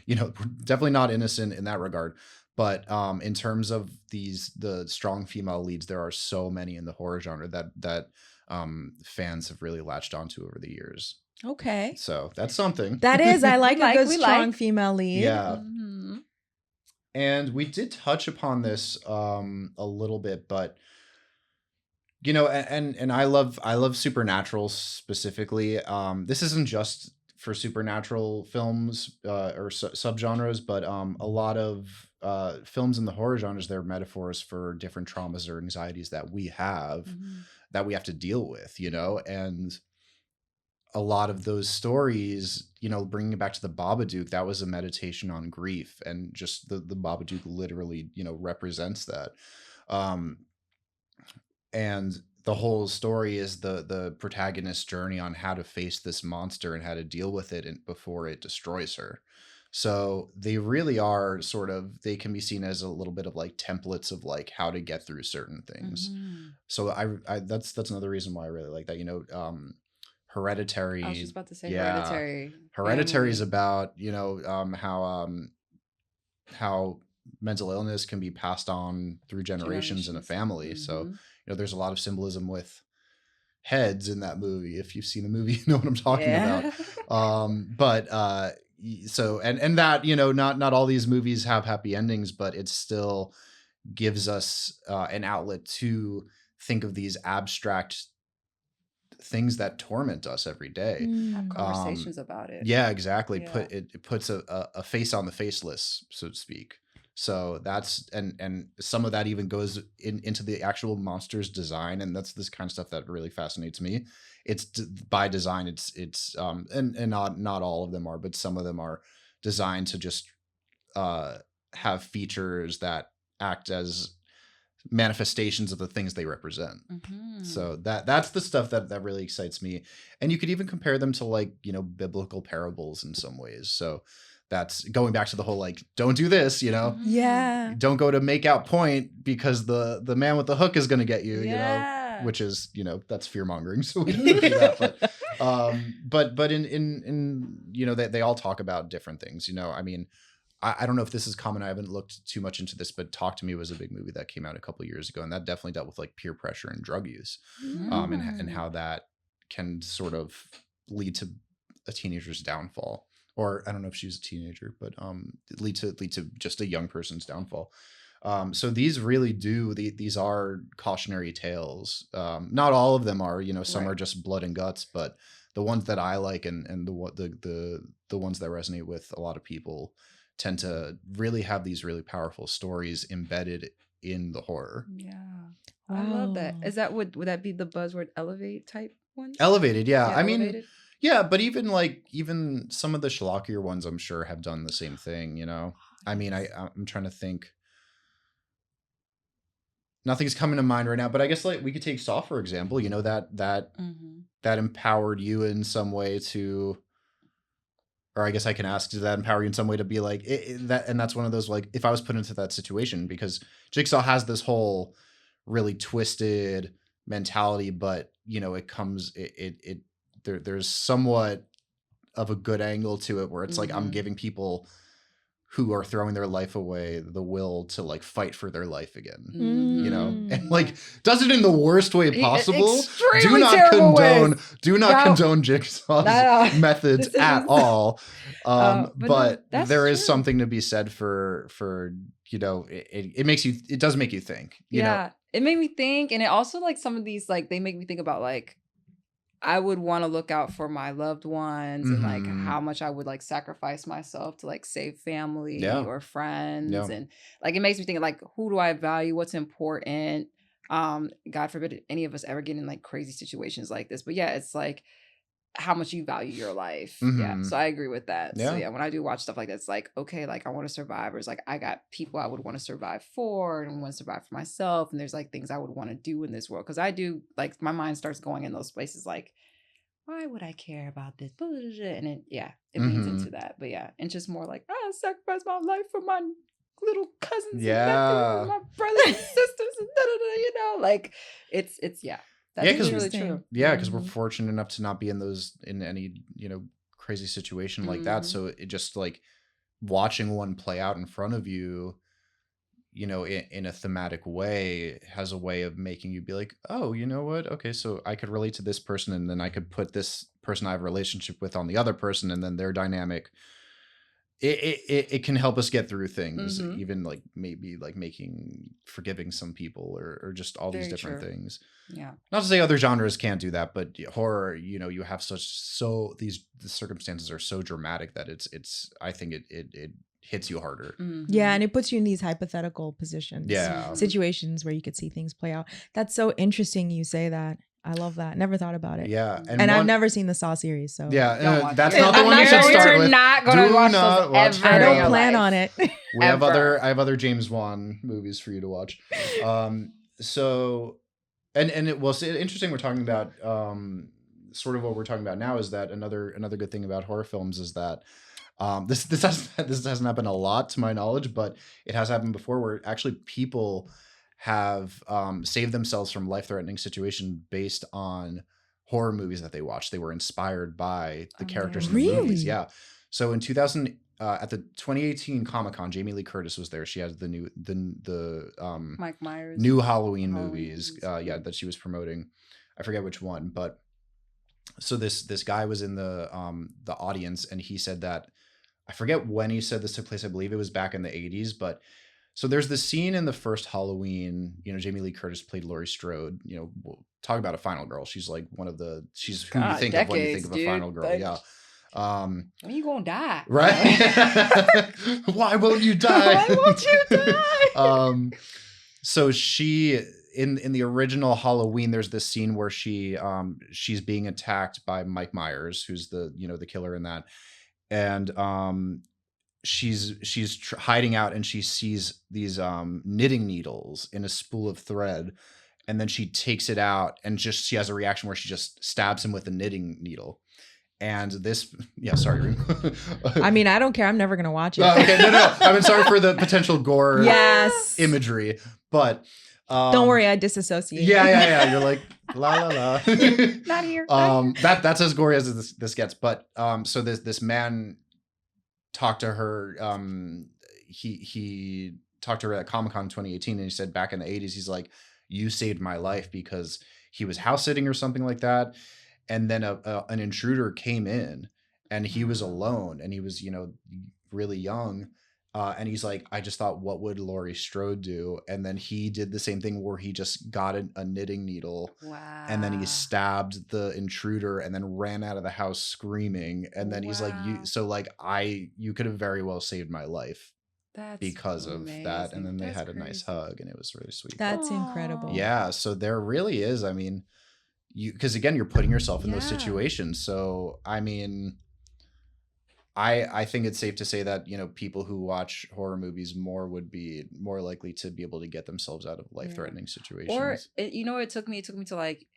definitely not innocent in that regard. But in terms of the strong female leads, there are so many in the horror genre that fans have really latched onto over the years. Okay. So that's something. That is, I like a good we strong like. female lead. Yeah. Mhm. And we did touch upon this a little bit, but and I love supernatural specifically. This isn't just for supernatural films or subgenres, but a lot of films in the horror genres, they're metaphors for different traumas or anxieties that we have that we have to deal with, and a lot of those stories, bringing it back to the Babadook, that was a meditation on grief, and just the Babadook literally, represents that. And the whole story is the protagonist's journey on how to face this monster and how to deal with it before it destroys her. So they really are they can be seen as a little bit of like templates of like how to get through certain things. So I that's another reason why I really like that. Hereditary. I was just about to say Yeah. Hereditary. Hereditary is about, how mental illness can be passed on through generations in a family. So, there's a lot of symbolism with heads in that movie. If you've seen the movie, you know what I'm talking about. So, and that, not all these movies have happy endings, but it still gives us an outlet to think of these abstract things that torment us every day. Have conversations about it. Yeah, exactly. Yeah. It puts a face on the faceless, so to speak. So that's and some of that even goes into the actual monster's design, and that's this kind of stuff that really fascinates me. It's by design. It's and not all of them are, but some of them are designed to just have features that act as manifestations of the things they represent. So that's the stuff that really excites me. And you could even compare them to like, biblical parables in some ways. So that's going back to the whole like, don't do this, Yeah. don't go to make out point because the man with the hook is going to get you, which is, that's fear mongering. So we don't do that. But in they all talk about different things. I mean, I don't know if this is common. I haven't looked too much into this, but Talk to Me was a big movie that came out a couple of years ago, and that definitely dealt with like peer pressure and drug use, and how that can sort of lead to a teenager's downfall. Or I don't know if she was a teenager, but lead to just a young person's downfall. So these really do, these are cautionary tales. Not all of them are, you know, some are just blood and guts, but the ones that I like and the ones that resonate with a lot of people tend to really have these really powerful stories embedded in the horror. Yeah. Wow. I love that. Is that would that be the buzzword elevate type ones? Elevated, yeah. I elevated. mean, yeah, but even some of the schlockier ones I'm sure have done the same thing, you know. I mean, I'm trying to think. Nothing's coming to mind right now, but I guess like we could take Saw for example. You know, that empowered you in some way to, or I guess I can ask, does that empower you in some way to be like that? And that's one of those, like, if I was put into that situation, because Jigsaw has this whole really twisted mentality, but you know, there's somewhat of a good angle to it where it's like, I'm giving people who are throwing their life away the will to like fight for their life again, you know, and like does it in the worst way possible. Do not condone Jigsaw's methods at all. But there is something to be said for, you know, it does make you think, you know? It made me think. And it also, like, some of these, like, they make me think about, like, I would want to look out for my loved ones and like how much I would like sacrifice myself to like save family or friends. And like, it makes me think like, who do I value? What's important? God forbid any of us ever get in like crazy situations like this. But yeah, it's like how much you value your life. Yeah. So I agree with that. So yeah, when I do watch stuff like that, it's like, okay, like I want to survive. Or it's like, I got people I would want to survive for and want to survive for myself. And there's like things I would want to do in this world. Cause I do, like, my mind starts going in those places like, why would I care about this? And it leads into that. But yeah, and just more like, I sacrifice my life for my little cousins and nephews and my brothers and sisters and you know, like it's that's really true. Yeah, because we're fortunate enough to not be in any, you know, crazy situation like that. So it just like watching one play out in front of you, you know, in a thematic way has a way of making you be like, oh, you know what? Okay, so I could relate to this person, and then I could put this person I have a relationship with on the other person, and then their dynamic. It can help us get through things, even like maybe like forgiving some people or just all these different things. Yeah. Not to say other genres can't do that, but horror, you know, you have the circumstances are so dramatic that it's I think it hits you harder. Yeah, and it puts you in these hypothetical positions. Yeah. Situations where you could see things play out. That's so interesting you say that. I love that. Never thought about it. Yeah. And I've never seen the Saw series. So that's not the one you should start with. Not going to watch those ever. I don't plan on it. I have other James Wan movies for you to watch. So, and it was interesting. We're talking about sort of what we're talking about now is that another good thing about horror films is that this hasn't happened a lot to my knowledge, but it has happened before where actually people have saved themselves from life-threatening situation based on horror movies that they watched. They were inspired by the characters in the movies. Yeah. So in 2000, at the 2018 Comic-Con, Jamie Lee Curtis was there. She had the Mike Myers new Halloween movies. That she was promoting. I forget which one, but so this guy was in the audience, and he said that, I forget when he said this took place. I believe it was back in the 80s, but so there's this scene in the first Halloween, you know, Jamie Lee Curtis played Laurie Strode, you know, we'll talk about a final girl. She's like she's who you think of when you think of a final girl. Like, yeah. When you gonna die? Right? Why won't you die? Why won't you die? So she, in the original Halloween, there's this scene where she's being attacked by Mike Myers, who's the killer in that. And she's hiding out, and she sees these knitting needles in a spool of thread, and then she takes it out, and she has a reaction where she just stabs him with a knitting needle. And this, sorry, Rhym. I mean, I don't care. I'm never gonna watch it. Okay, no. I mean, sorry for the potential gore imagery, but don't worry, I disassociate. Yeah. You're like la la la. Not here. That's as gory as this gets. But so this man talked to her he talked to her at Comic-Con 2018, and he said back in the 80s, he's like, you saved my life, because he was house sitting or something like that, and then an intruder came in, and he was alone, and he was, you know, really young. And he's like, I just thought, what would Laurie Strode do? And then he did the same thing where he just got a knitting needle. Wow. And then he stabbed the intruder and then ran out of the house screaming. And then he's like, you could have very well saved my life. That's because amazing. Of that. And then they had a nice hug, and it was really sweet. That's incredible. Yeah. So there really is, I mean, because again, you're putting yourself in those situations. So, I mean, I think it's safe to say that, you know, people who watch horror movies more would be more likely to be able to get themselves out of life-threatening situations. Or, you know, it took me to like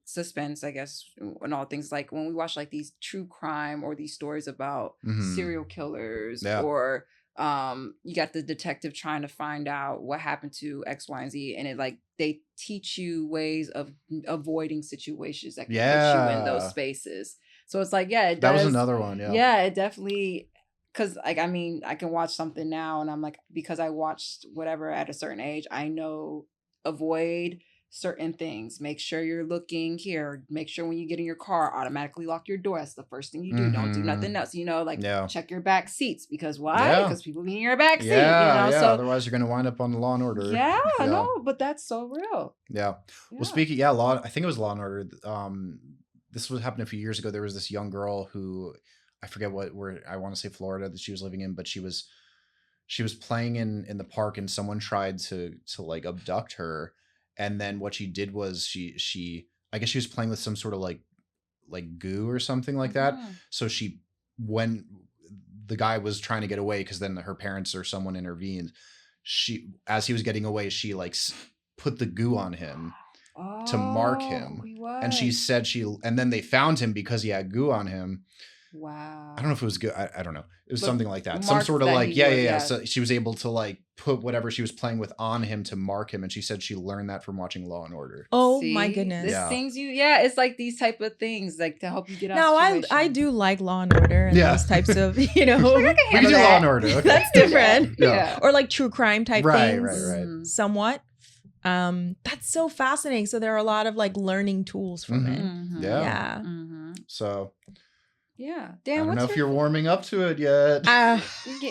suspense, I guess, and all things, like when we watch like these true crime or these stories about serial killers, or you got the detective trying to find out what happened to X, Y, and Z, and it like they teach you ways of avoiding situations that can put you in those spaces. So it's like, it does. That was another one, Yeah, it definitely, because like, I mean, I can watch something now and I'm like, because I watched whatever at a certain age, I know, avoid certain things. Make sure you're looking here. Make sure when you get in your car, automatically lock your door. That's the first thing you do. Don't do nothing else. You know, like check your back seats, because why? Because people be in your back seat. You know? So otherwise you're going to wind up on Law and Order. No, but that's so real. Yeah. Well, speaking, I think it was Law and Order. This was happened a few years ago. There was this young girl who, I forget where, I want to say Florida, that she was living in, but she was playing in the park, and someone tried to like abduct her. And then what she did was she I guess she was playing with some sort of like goo or something like that. So when the guy was trying to get away, because then her parents or someone intervened, as he was getting away, she like put the goo on him to mark him. And she said and then they found him because he had goo on him. Wow. I don't know if it was good. I don't know. It was something like that. Some sort of like, So she was able to like put whatever she was playing with on him to mark him. And she said she learned that from watching Law and Order. Oh my goodness. Things it's like these type of things like to help you get out. Now I do like Law and Order and those types of, you know. We can do Law and Order. Okay. That's different. Or like true crime type things. Right. Somewhat. That's so fascinating. So there are a lot of like learning tools from it. Yeah. So Dan, I don't know if you're warming up to it yet.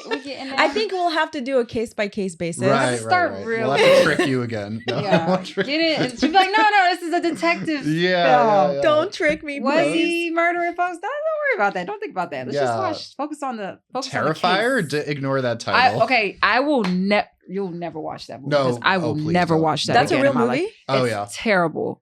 We're getting I think we'll have to do a case-by-case basis. Right. We'll have to trick you again. No, get it. And she'll be like, no, this is a detective film. Don't trick me, Was he murdering folks? Don't worry about that. Don't think about that. Let's just focus on the Terrifier? Ignore that title. I will you'll never watch that movie. No. I will never watch that. That's again a real movie? It's terrible.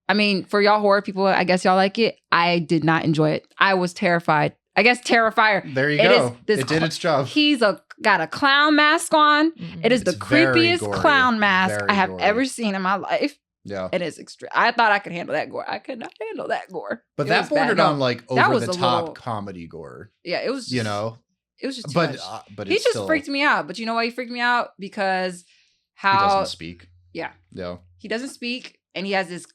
I mean, for y'all horror people, I guess y'all like it. I did not enjoy it. I was terrified. I guess Terrifier. There you go. It did its job. He's got a clown mask on. It is the creepiest clown mask I have ever seen in my life. Yeah. It is extreme. I thought I could handle that gore. I could not handle that gore. But that bordered on like over the top comedy gore. Yeah, it was just, it was just too much. But he just freaked me out. But you know why he freaked me out? Because he doesn't speak. Yeah. Yeah. He doesn't speak, and he has this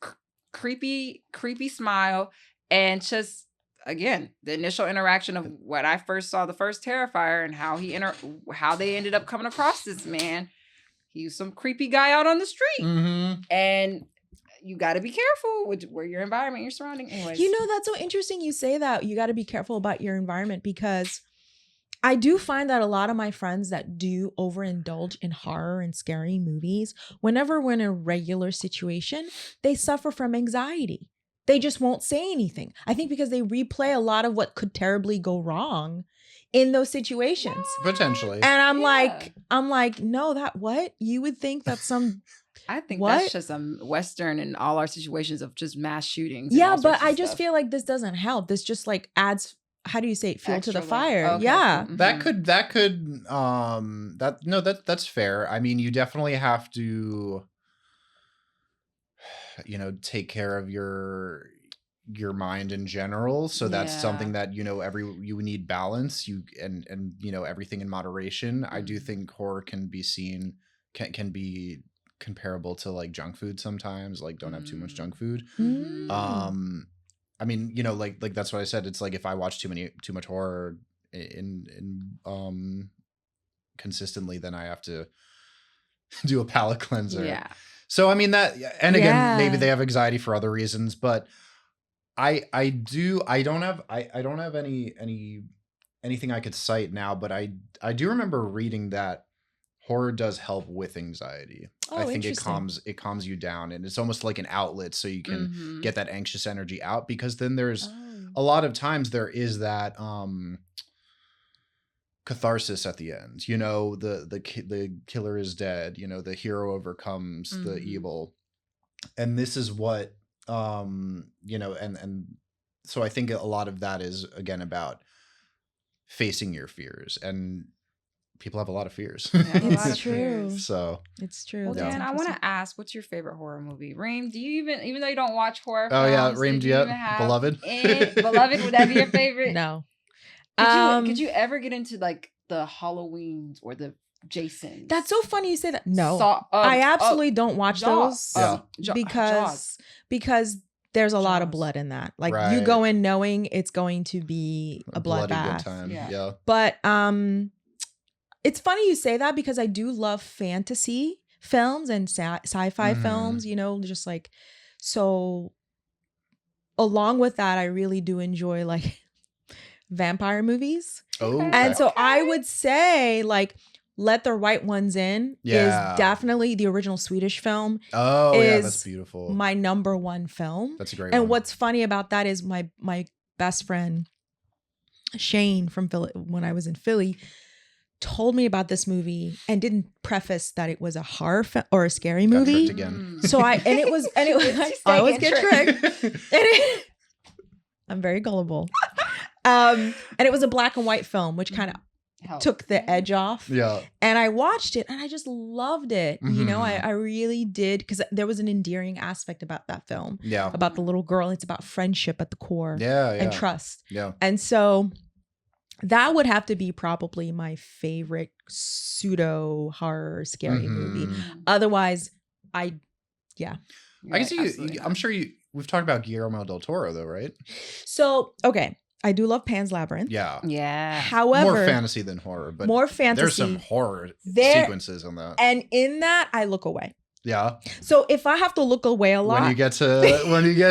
creepy smile, and just again the initial interaction of what I first saw the first Terrifier and how they ended up coming across this man. He was some creepy guy out on the street, and you got to be careful with where your environment, your surrounding. Anyways, you know, that's so interesting. You say that you got to be careful about your environment, because I do find that a lot of my friends that do overindulge in horror and scary movies, whenever we're in a regular situation, they suffer from anxiety. They just won't say anything. I think because they replay a lot of what could terribly go wrong in those situations. Potentially. And I'm like, no, what? You would think that's some... I think that's just a Western in all our situations of just mass shootings. Yeah, but I just feel like this doesn't help. This just like adds... How do you say it? Fuel to the fire. Okay. Yeah. That could that's fair. I mean, you definitely have to, take care of your mind in general. So that's something that, you need balance, and everything in moderation. I do think horror can be comparable to like junk food sometimes, like don't have too much junk food. I mean, like that's what I said. It's like if I watch too much horror in consistently, then I have to do a palate cleanser. Yeah. So I mean that, and again, Yeah. maybe they have anxiety for other reasons, but I don't have anything I could cite now, but I do remember reading that horror does help with anxiety. Oh, I think interesting. it calms you down, and it's almost like an outlet so you can get that anxious energy out, because then there's a lot of times there is that catharsis at the end. You know, the killer is dead, you know, the hero overcomes the evil. And this is what you know, and so I think a lot of that is again about facing your fears, and people have a lot of fears. It's true. So It's true. Well, Yeah. Dan, I want to ask, what's your favorite horror movie? Rhym, do you even though you don't watch horror oh yeah, films, Rhym, do you yeah, even have Beloved. Beloved, would that be your favorite? No. Could you ever get into like the Halloweens or the Jasons? That's so funny you say that. No. Saw- I absolutely don't watch Jaws. those Yeah. because there's a lot of Jaws. blood in that. Like you Right. go in knowing it's going to be a bloody bloodbath. good time. Yeah. Yeah. But it's funny you say that because I do love fantasy films and sci-fi films, you know, just like, so along with that, I really do enjoy like vampire movies. Oh, Okay. And so Okay. I would say like Let the Right Ones In Yeah. is definitely the original Swedish film, oh yeah, is that's beautiful. my number one film. That's a great And one. what's funny about that is my best friend Shane from Philly, when I was in Philly, told me about this movie and didn't preface that it was a horror or a scary Got movie. tricked again. So I I always get tricked. I'm very gullible. And it was a black and white film, which kind of took the edge off. Yeah. And I watched it and I just loved it. You know, Mhm. I really did, because there was an endearing aspect about that film, Yeah. about the little girl. It's about friendship at the core Yeah. Yeah. and trust. Yeah. And so that would have to be probably my favorite pseudo horror scary movie. Mhm. Otherwise, I can see I'm sure we've talked about Guillermo del Toro though, right? So, okay. I do love Pan's Labyrinth. Yeah. Yeah. However, More fantasy than horror, but more fantasy. there's some horror There- sequences on that. And in that, I look away. Yeah. So if I have to look away a lot. When you get to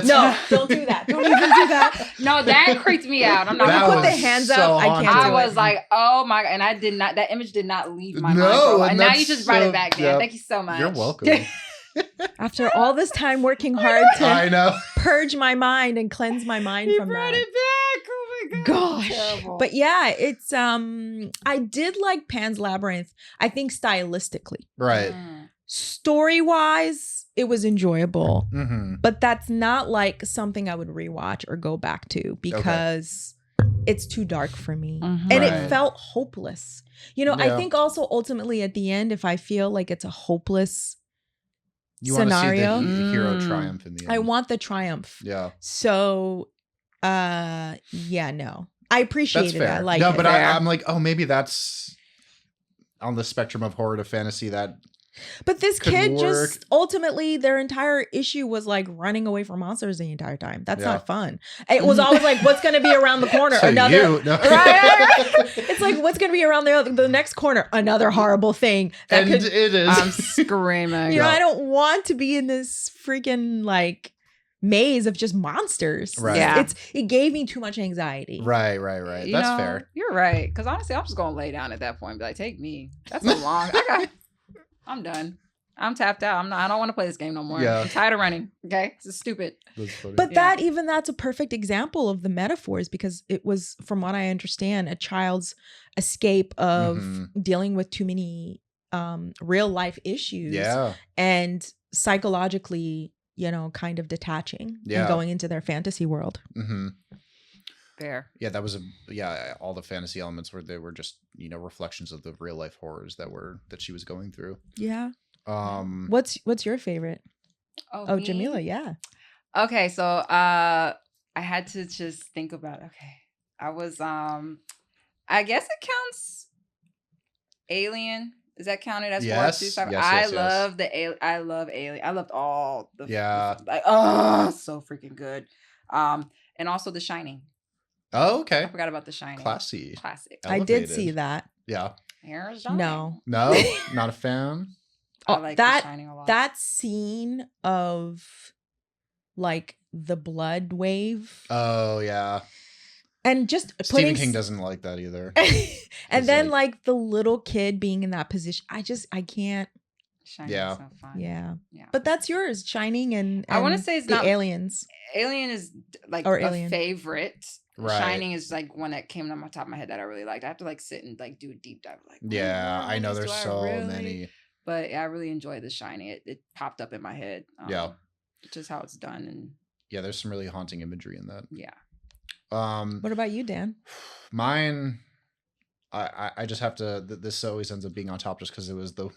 No, don't do that. Don't even do that. No, that creeped me out. I'm not When That you gonna put the was hands so up, I can't haunting. do I it. was like, oh my god, and I did not. That image did not leave my No, mind. For a while. and And now that's you just brought so- it back, Dan. yeah. Thank you so much. You're welcome. After all this time working hard I to know. purge my mind and cleanse my mind He from brought that. it back. Oh my god. Gosh. Terrible. But yeah, it's I did like Pan's Labyrinth, I think stylistically. Right. Story-wise, it was enjoyable. Mm-hmm. But that's not like something I would rewatch or go back to because it's too dark for me. Mhm. And Right. it felt hopeless. You know, Yeah. I think also ultimately at the end, if I feel like it's a hopeless You want to see scenario, the hero Mm. triumph in the end. I want the triumph. Yeah. So, yeah, no. I appreciated That's it. fair. I like no, it. but Fair. I'm like, oh, maybe that's on the spectrum of horror to fantasy. That But this could kid work. just ultimately their entire issue was like running away from monsters the entire time. That's Yeah. not fun. It was always like, what's going to be around the corner? to Another. you, no. Right. It's like, what's going to be around the next corner? Another horrible thing that and could. it is. I'm screaming. You know, Yeah. I don't want to be in this freaking like maze of just monsters. Right. Yeah. It gave me too much anxiety. right. You That's know, fair. You're right. Because honestly, I'm just gonna lay down at that point and be like, take me. That's so long. I'm done. I'm tapped out. I don't want to play this game no more. Yeah. I'm tired of running. Okay. This is stupid. That's funny. But Yeah. that's a perfect example of the metaphors because it was, from what I understand, a child's escape of Mhm. dealing with too many real life issues yeah. and psychologically, you know, kind of detaching Yeah. and going into their fantasy world. Mm-hmm. Fair. Yeah, that was all the fantasy elements were, they were just, you know, reflections of the real life horrors that she was going through. Yeah. Um What's your favorite? Oh, me? Jameela, yeah. Okay, so I had to just think about. Okay, I was I guess it counts. Alien, is that counted as horror Yes, too? yes, I yes. love I love Alien. I loved all the Yeah. like oh so freaking good. And also The Shining. oh, I okay. forgot about The Shining. Classy. Classic. I did Elevated. see that. Yeah. Hair is Shining. No. No, not a fan. I like The Shining a lot. That scene of like the blood wave. Oh yeah. And just Stephen King doesn't like that either. And then like the little kid being in that position. I can't. Shining Yeah. is so fun. Yeah. Yeah. But that's yours, Shining and I want to say it's the not Aliens. Alien is like Or a Alien. favorite. Right. Shining is like one that came on my top of my head that I really liked. I have to like sit and like do a deep dive. Like, Yeah, what I know movies there's do I so really- many. But I really enjoy The Shining. It popped up in my head. Yeah. Just how it's done. And Yeah, there's some really haunting imagery in that. yeah. What about you, Dan? Mine, I just have to. This always ends up being on top just because it was the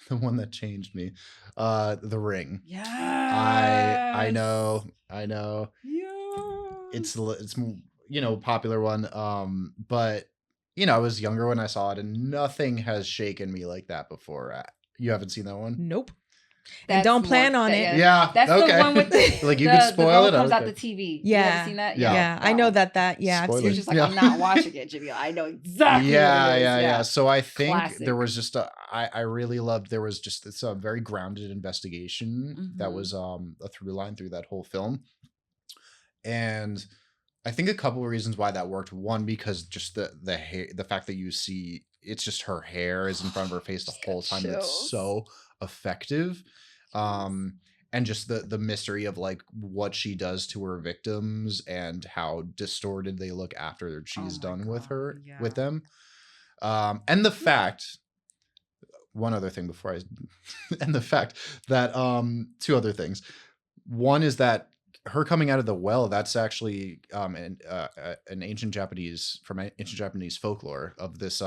one that changed me. The Ring. Yeah. I know. Yeah. It's popular one. But I was younger when I saw it, and nothing has shaken me like that before. You haven't seen that one? Nope. That's And don't plan on it. Yeah, That's okay. the one with the Like, you the, could the spoil girl it? comes out Okay. the TV. Yeah. You ever seen that? Yeah. I know that. Yeah. I've Spoilers. You're seen. just like, Yeah. I'm not watching it, Jameela. I know exactly. Yeah, what it is. yeah. So I think Classic. there was just I really loved, there was just this very grounded investigation that Mhm. was a through line through that whole film. And I think a couple of reasons why that worked. One, because just the hair, the fact that you see it's just her hair is in front of her face the Just whole got time. That's chills. so effective. And just the mystery of like what she does to her victims and how distorted they look after she's my done with God, her yeah. with them. And the fact, one other thing before I and the fact that two other things. One is that her coming out of the well, that's actually an ancient Japanese folklore of this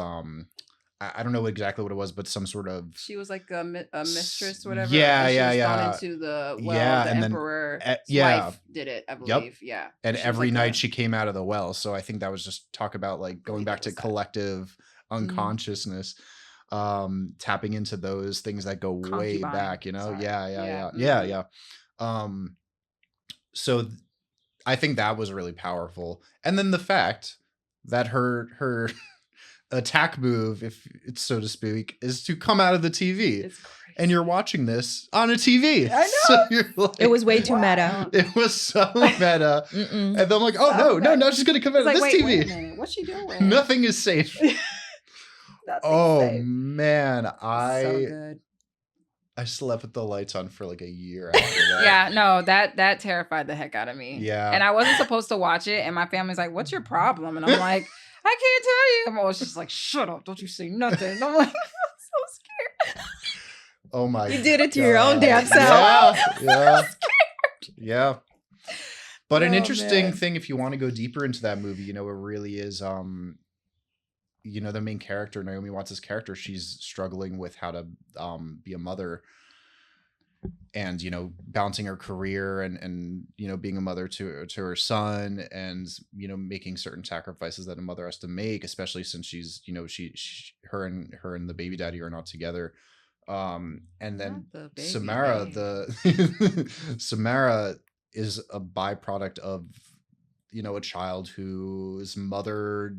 I don't know exactly what it was, but some sort of She was like a mistress, or whatever. Yeah, and she yeah, was yeah. thrown into the well. Yeah, the and then- emperor's yeah. wife did it, I believe. Yeah. and She was every like night a- she came out of the well. So I think that was just talk about like going believe back it to was that. collective unconsciousness, tapping into those things that go way Concubine, back, sorry. Yeah. Yeah. So I think that was really powerful. And then the fact that her attack move, if it's so to speak, is to come out of the TV. It's crazy. And you're watching this on a TV. I know. So you're like, It was way too Wow. meta. It was so meta. Mm-mm. And then I'm like, oh So no, meta. she's gonna come out It's of like, this wait a TV. minute. What's she doing? Nothing is safe. Nothing's Oh safe. man, So I good. slept with the lights on for like a year after that. Yeah, no, that terrified the heck out of me. Yeah. And I wasn't supposed to watch it, and my family's like, "What's your problem?" And I'm like, "I can't tell you." I'm always just like, "Shut up! Don't you say nothing." And I'm like, I'm so scared. Oh my. You did it to your own damn God. self. Yeah. But an Oh, interesting man. thing, if you want to go deeper into that movie, it really is. The main character, Naomi Watts' character, she's struggling with how to be a mother, and balancing her career and being a mother to her son, and making certain sacrifices that a mother has to make, especially since she's her and the baby daddy are not together. And then Not the baby Samara, babe. Samara is a byproduct of a child whose mother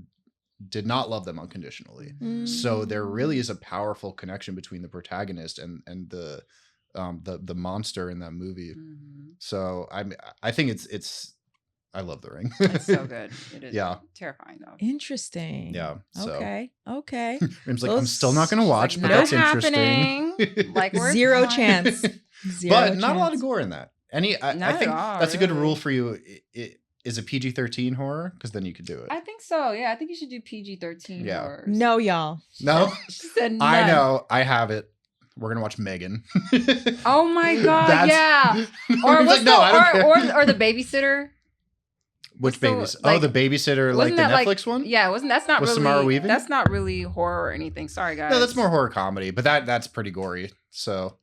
did not love them unconditionally. So there really is a powerful connection between the protagonist and the monster in that movie. Mhm. So I think it's I love The Ring. It's so good. It is Yeah. terrifying though. Interesting. Yeah. So Okay. Rhym's like, Those- I'm still not gonna watch, Like, but not that's happening. interesting. Like, where's Zero mine? chance. Zero But not a lot of chance. gore in that. I Not think at all, that's a good really. rule for you. Is it PG-13 horror? Because then you could do it. I think so. Yeah, I think you should do PG-13 Yeah. horrors. No, y'all. No, She said I none. know. I have it. We're gonna watch Megan. Oh my god, That's- yeah. Or Rhym's what's like, no, I don't the care. or the babysitter? Which what's the, babies? like- The babysitter, like Wasn't the that Netflix one. Yeah, that's not With really Samara Weaving? That's not really horror or anything. Sorry guys. No, that's more horror comedy, but that's pretty gory. So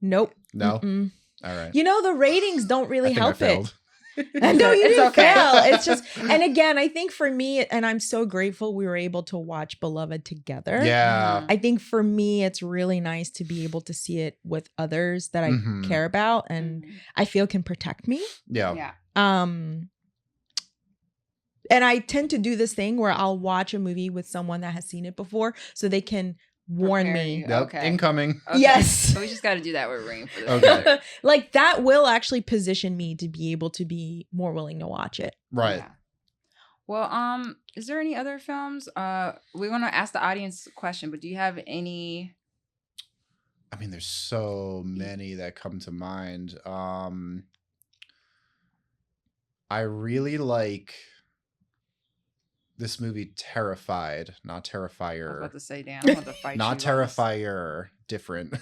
Nope. no. Mm-mm. All right. The ratings don't really I think I help it. failed. No, you It's didn't okay. fail. It's just, and again, I think for me, and I'm so grateful we were able to watch Beloved together. Yeah. I think for me, it's really nice to be able to see it with others that I Mhm. care about and Mhm. I feel can protect me. Yeah. Yeah. And I tend to do this thing where I'll watch a movie with someone that has seen it before so they can warn Prepare me. you. Yep, Okay. incoming. Okay. Yes. So we just got to do that with Rhym for this. Okay. Like that will actually position me to be able to be more willing to watch it. Right. Yeah. Well, is there any other films? We want to ask the audience a question, but do you have any? I mean, there's so many that come to mind. I really like this movie Terrified, not I was Terrifier. about to say, Dan, I want to fight Not you. on this. Terrifier, different.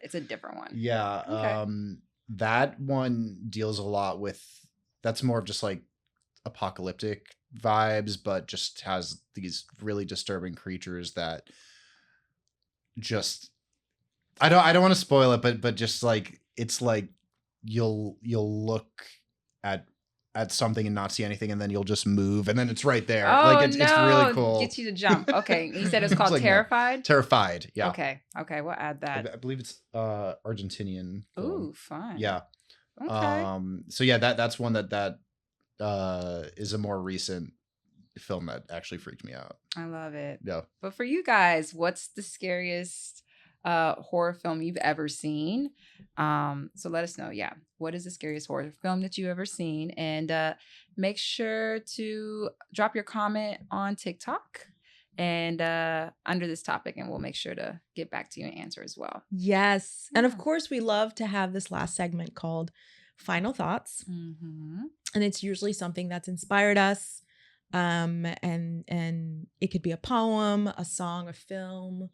It's a different one. Yeah. Okay. That one deals a lot with, that's more of just like apocalyptic vibes, but just has these really disturbing creatures that just, I don't want to spoil it, but just like, it's like you'll look at something and not see anything, and then you'll just move, and then it's right there. Oh, Like it's really cool. Gets you to jump. Okay. You said it's It's called like, no. Terrified? Terrified. Yeah. Okay. We'll add that. I believe it's Argentinian film. Ooh, fun. Yeah. Okay. So yeah, that's one that is a more recent film that actually freaked me out. I love it. Yeah. But for you guys, what's the scariest horror film you've ever seen? So let us know. Yeah. What is the scariest horror film that you've ever seen? And make sure to drop your comment on TikTok and under this topic, and we'll make sure to get back to you and answer as well. Yes. And of Yeah. course, we love to have this last segment called Final Thoughts. Mm-hmm. And it's usually something that's inspired us. And it could be a poem, a song, a film,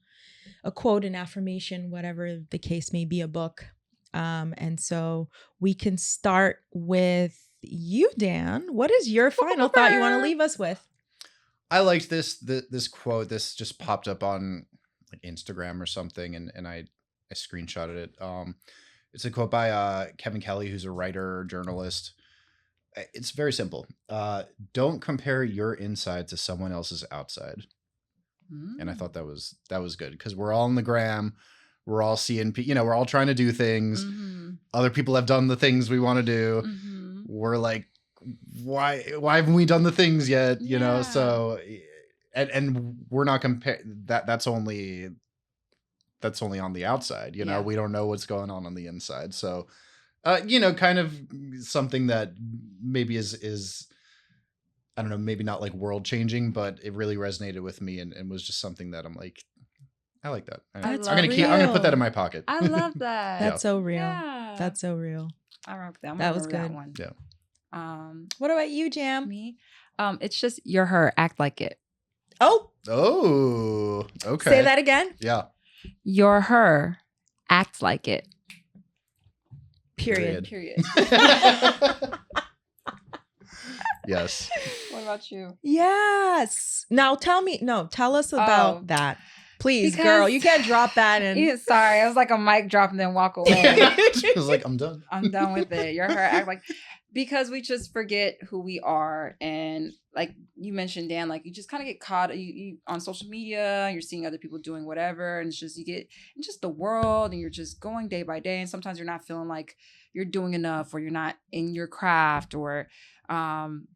a quote, an affirmation, whatever the case may be, a book. And so we can start with you, Dan. What is your final thought you want to leave us with? I liked this quote. This just popped up on like Instagram or something, and I screenshotted it. It's a quote by Kevin Kelly, who's a writer, journalist. It's very simple. Don't compare your inside to someone else's outside. And I thought that was good, because we're all on the gram. We're all seeing, we're all trying to do things. Mm-hmm. Other people have done the things we want to do. Mm-hmm. We're like, why haven't we done the things yet? You know, Yeah. so, and we're not that's only on the outside. Yeah. We don't know what's going on the inside. So, kind of something that maybe is I don't know, maybe not like world changing, but it really resonated with me and was just something that I'm like, I like that. I'm gonna put that in my pocket. I love that. That's so real. Yeah. That's so real. I rock that. That was That good. one. Yeah. What about you, Jam? Me. It's just you're her. Act like it. Oh, Okay. say that again. Yeah. You're her. Act like it. Period. Yes. What about you? Yes. Now tell us about that. Please, Because- girl. You can't drop that in. Yeah, sorry, I was like a mic drop and then walk away. She was like, I'm done. I'm done with it. You're her. Act like, because we just forget who we are, and like you mentioned, Dan, like you just kind of get caught you on social media. You're seeing other people doing whatever, and it's just you get in just the world, and you're just going day by day, and sometimes you're not feeling like you're doing enough, or you're not in your craft, or and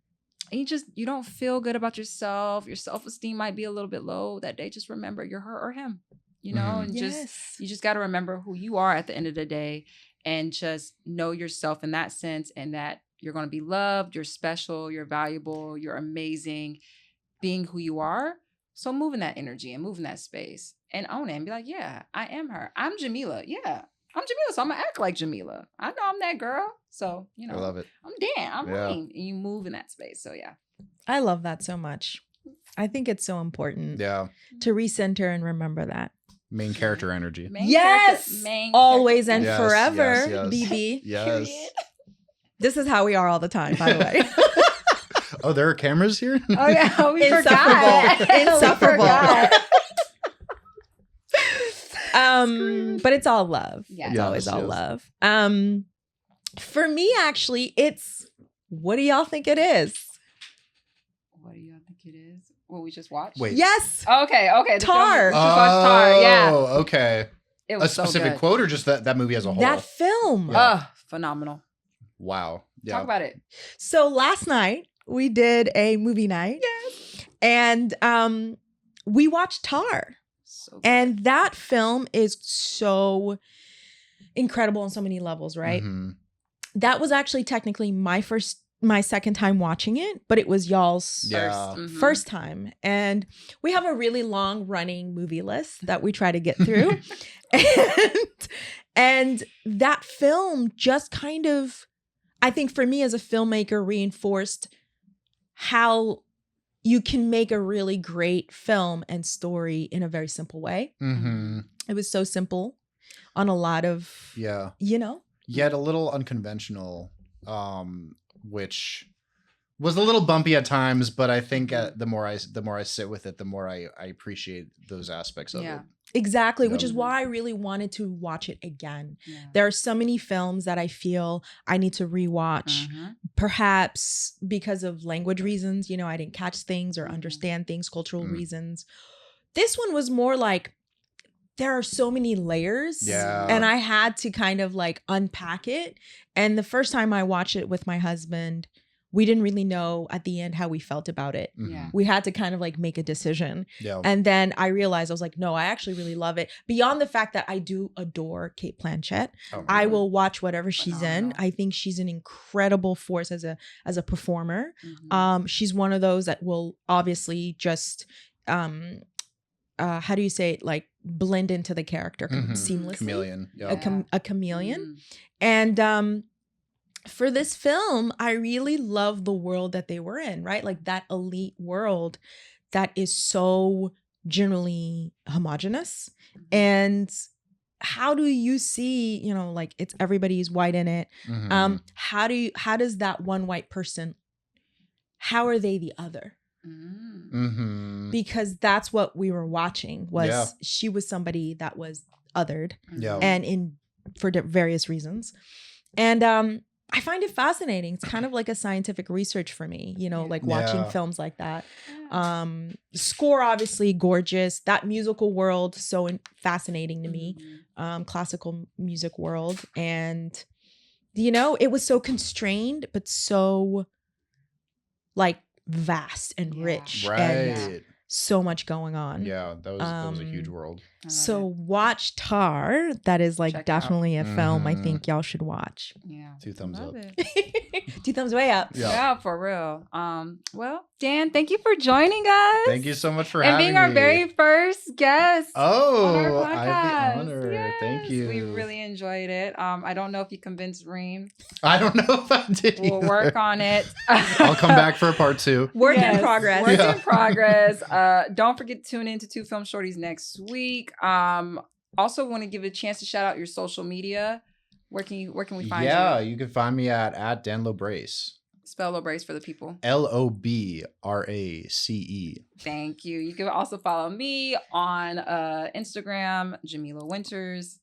you don't feel good about yourself. Your self-esteem might be a little bit low that day. Just remember you're her or him, Mhm. and Yes. you just got to remember who you are at the end of the day, and just know yourself in that sense, and that you're going to be loved, you're special, you're valuable, you're amazing, being who you are. So move in that energy and move in that space and own it and be like, yeah, I am her. I'm Jameela. Yeah, I'm Jameela. So I'm going to act like Jameela. I know I'm that girl. So, I love it. I'm Dan. I'm Yeah. Rhym. And you move in that space. So yeah. I love that so much. I think it's so important Yeah. to recenter and remember that. Main character energy. Main Always and Yes, forever, yes, yes. BB. Yes. Period. This is how we are all the time, by the way. Oh, there are cameras here? Oh yeah, we Insufferable. forgot. Insufferable. We forgot. But it's all love. Yeah. It's Yes, always all yes. love. For me, actually, it's what do y'all think it is? What do y'all think it is? What we just watched? Wait. Yes. Okay. The film Tar. we just watched Tar. Yeah. Oh, okay. It A was so specific good. quote or just that movie as a whole? That film. Yeah. Phenomenal. Wow. Yeah. Talk about it. So last night, we did a movie night. Yes. And we watched Tar. So good. And that film is so incredible on so many levels, right? Mhm. That was actually technically my second time watching it, but it was y'all's Yeah. first time. And we have a really long running movie list that we try to get through. and that film just kind of, I think for me as a filmmaker, reinforced how you can make a really great film and story in a very simple way. Mm-hmm. It was so simple on a lot of, Yeah. Yet a little unconventional, which was a little bumpy at times, but I think the more I sit with it, the more I appreciate those aspects of it. Exactly, which Yeah. is why I really wanted to watch it again. Yeah. There are so many films that I feel I need to rewatch, perhaps because of language reasons. I didn't catch things or understand things, cultural reasons. This one was more like, there are so many layers, and I had to kind of like unpack it. And the first time I watched it with my husband, we didn't really know at the end how we felt about it. Yeah. We had to kind of like make a decision. Yeah. And then I realized, I was like, no, I actually really love it. Beyond the fact that I do adore Cate Blanchett. Oh, I will watch whatever she's in. Phenomenal. I think she's an incredible force as a performer. Mhm. She's one of those that will obviously just how do you say it, like blend into the character seamlessly. Chameleon. Yeah. A chameleon. Mhm. And for this film, I really love the world that they were in, right? Like that elite world that is so generally homogenous. And how do you see, like it's everybody's white in it. Mhm. How does that one white person, how are they the other? Mhm. Because that's what we were watching was Yeah. she was somebody that was othered Yeah. and for various reasons. And I find it fascinating. It's kind of like a scientific research for me, like watching Yeah. films like that. Score obviously gorgeous. That musical world so fascinating to me. Classical music world. And it was so constrained but so like vast and rich and Right. so much going on. Yeah. That was a huge world. So watch Tar. That is like Check it out. definitely a film I Mhm. think y'all should watch. Yeah. 2 thumbs Love up. it. 2 thumbs way up. Yeah. Yeah, for real. Well, Dan, thank you for joining us. Thank you so much for and having being our me. very first guest. Oh, on our I podcast. have the honor. Yes, Thank you. We really enjoyed it. I don't know if you convinced Rhym. I don't know if I did. We'll either. work on it. I'll come back for a part 2. Work in Yes, progress. Work Yeah. in progress. Don't forget to tune in to Two Film Shorties next week. Also want to give a chance to shout out your social media. Where can we find Yeah, you? you can find me at Dan LoBrace. Spell LoBrace for the people. LoBrace. Thank you. You can also follow me on Instagram, Jameela Winters.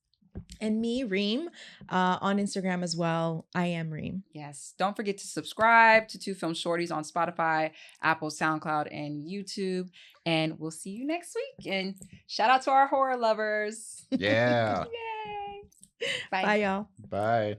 And me, Rhym, on Instagram as well. I am Rhym. Yes. Don't forget to subscribe to Two Film Shorties on Spotify, Apple, SoundCloud, and YouTube. And we'll see you next week. And shout out to our horror lovers. Yeah. Yay. Bye. Bye, y'all. Bye.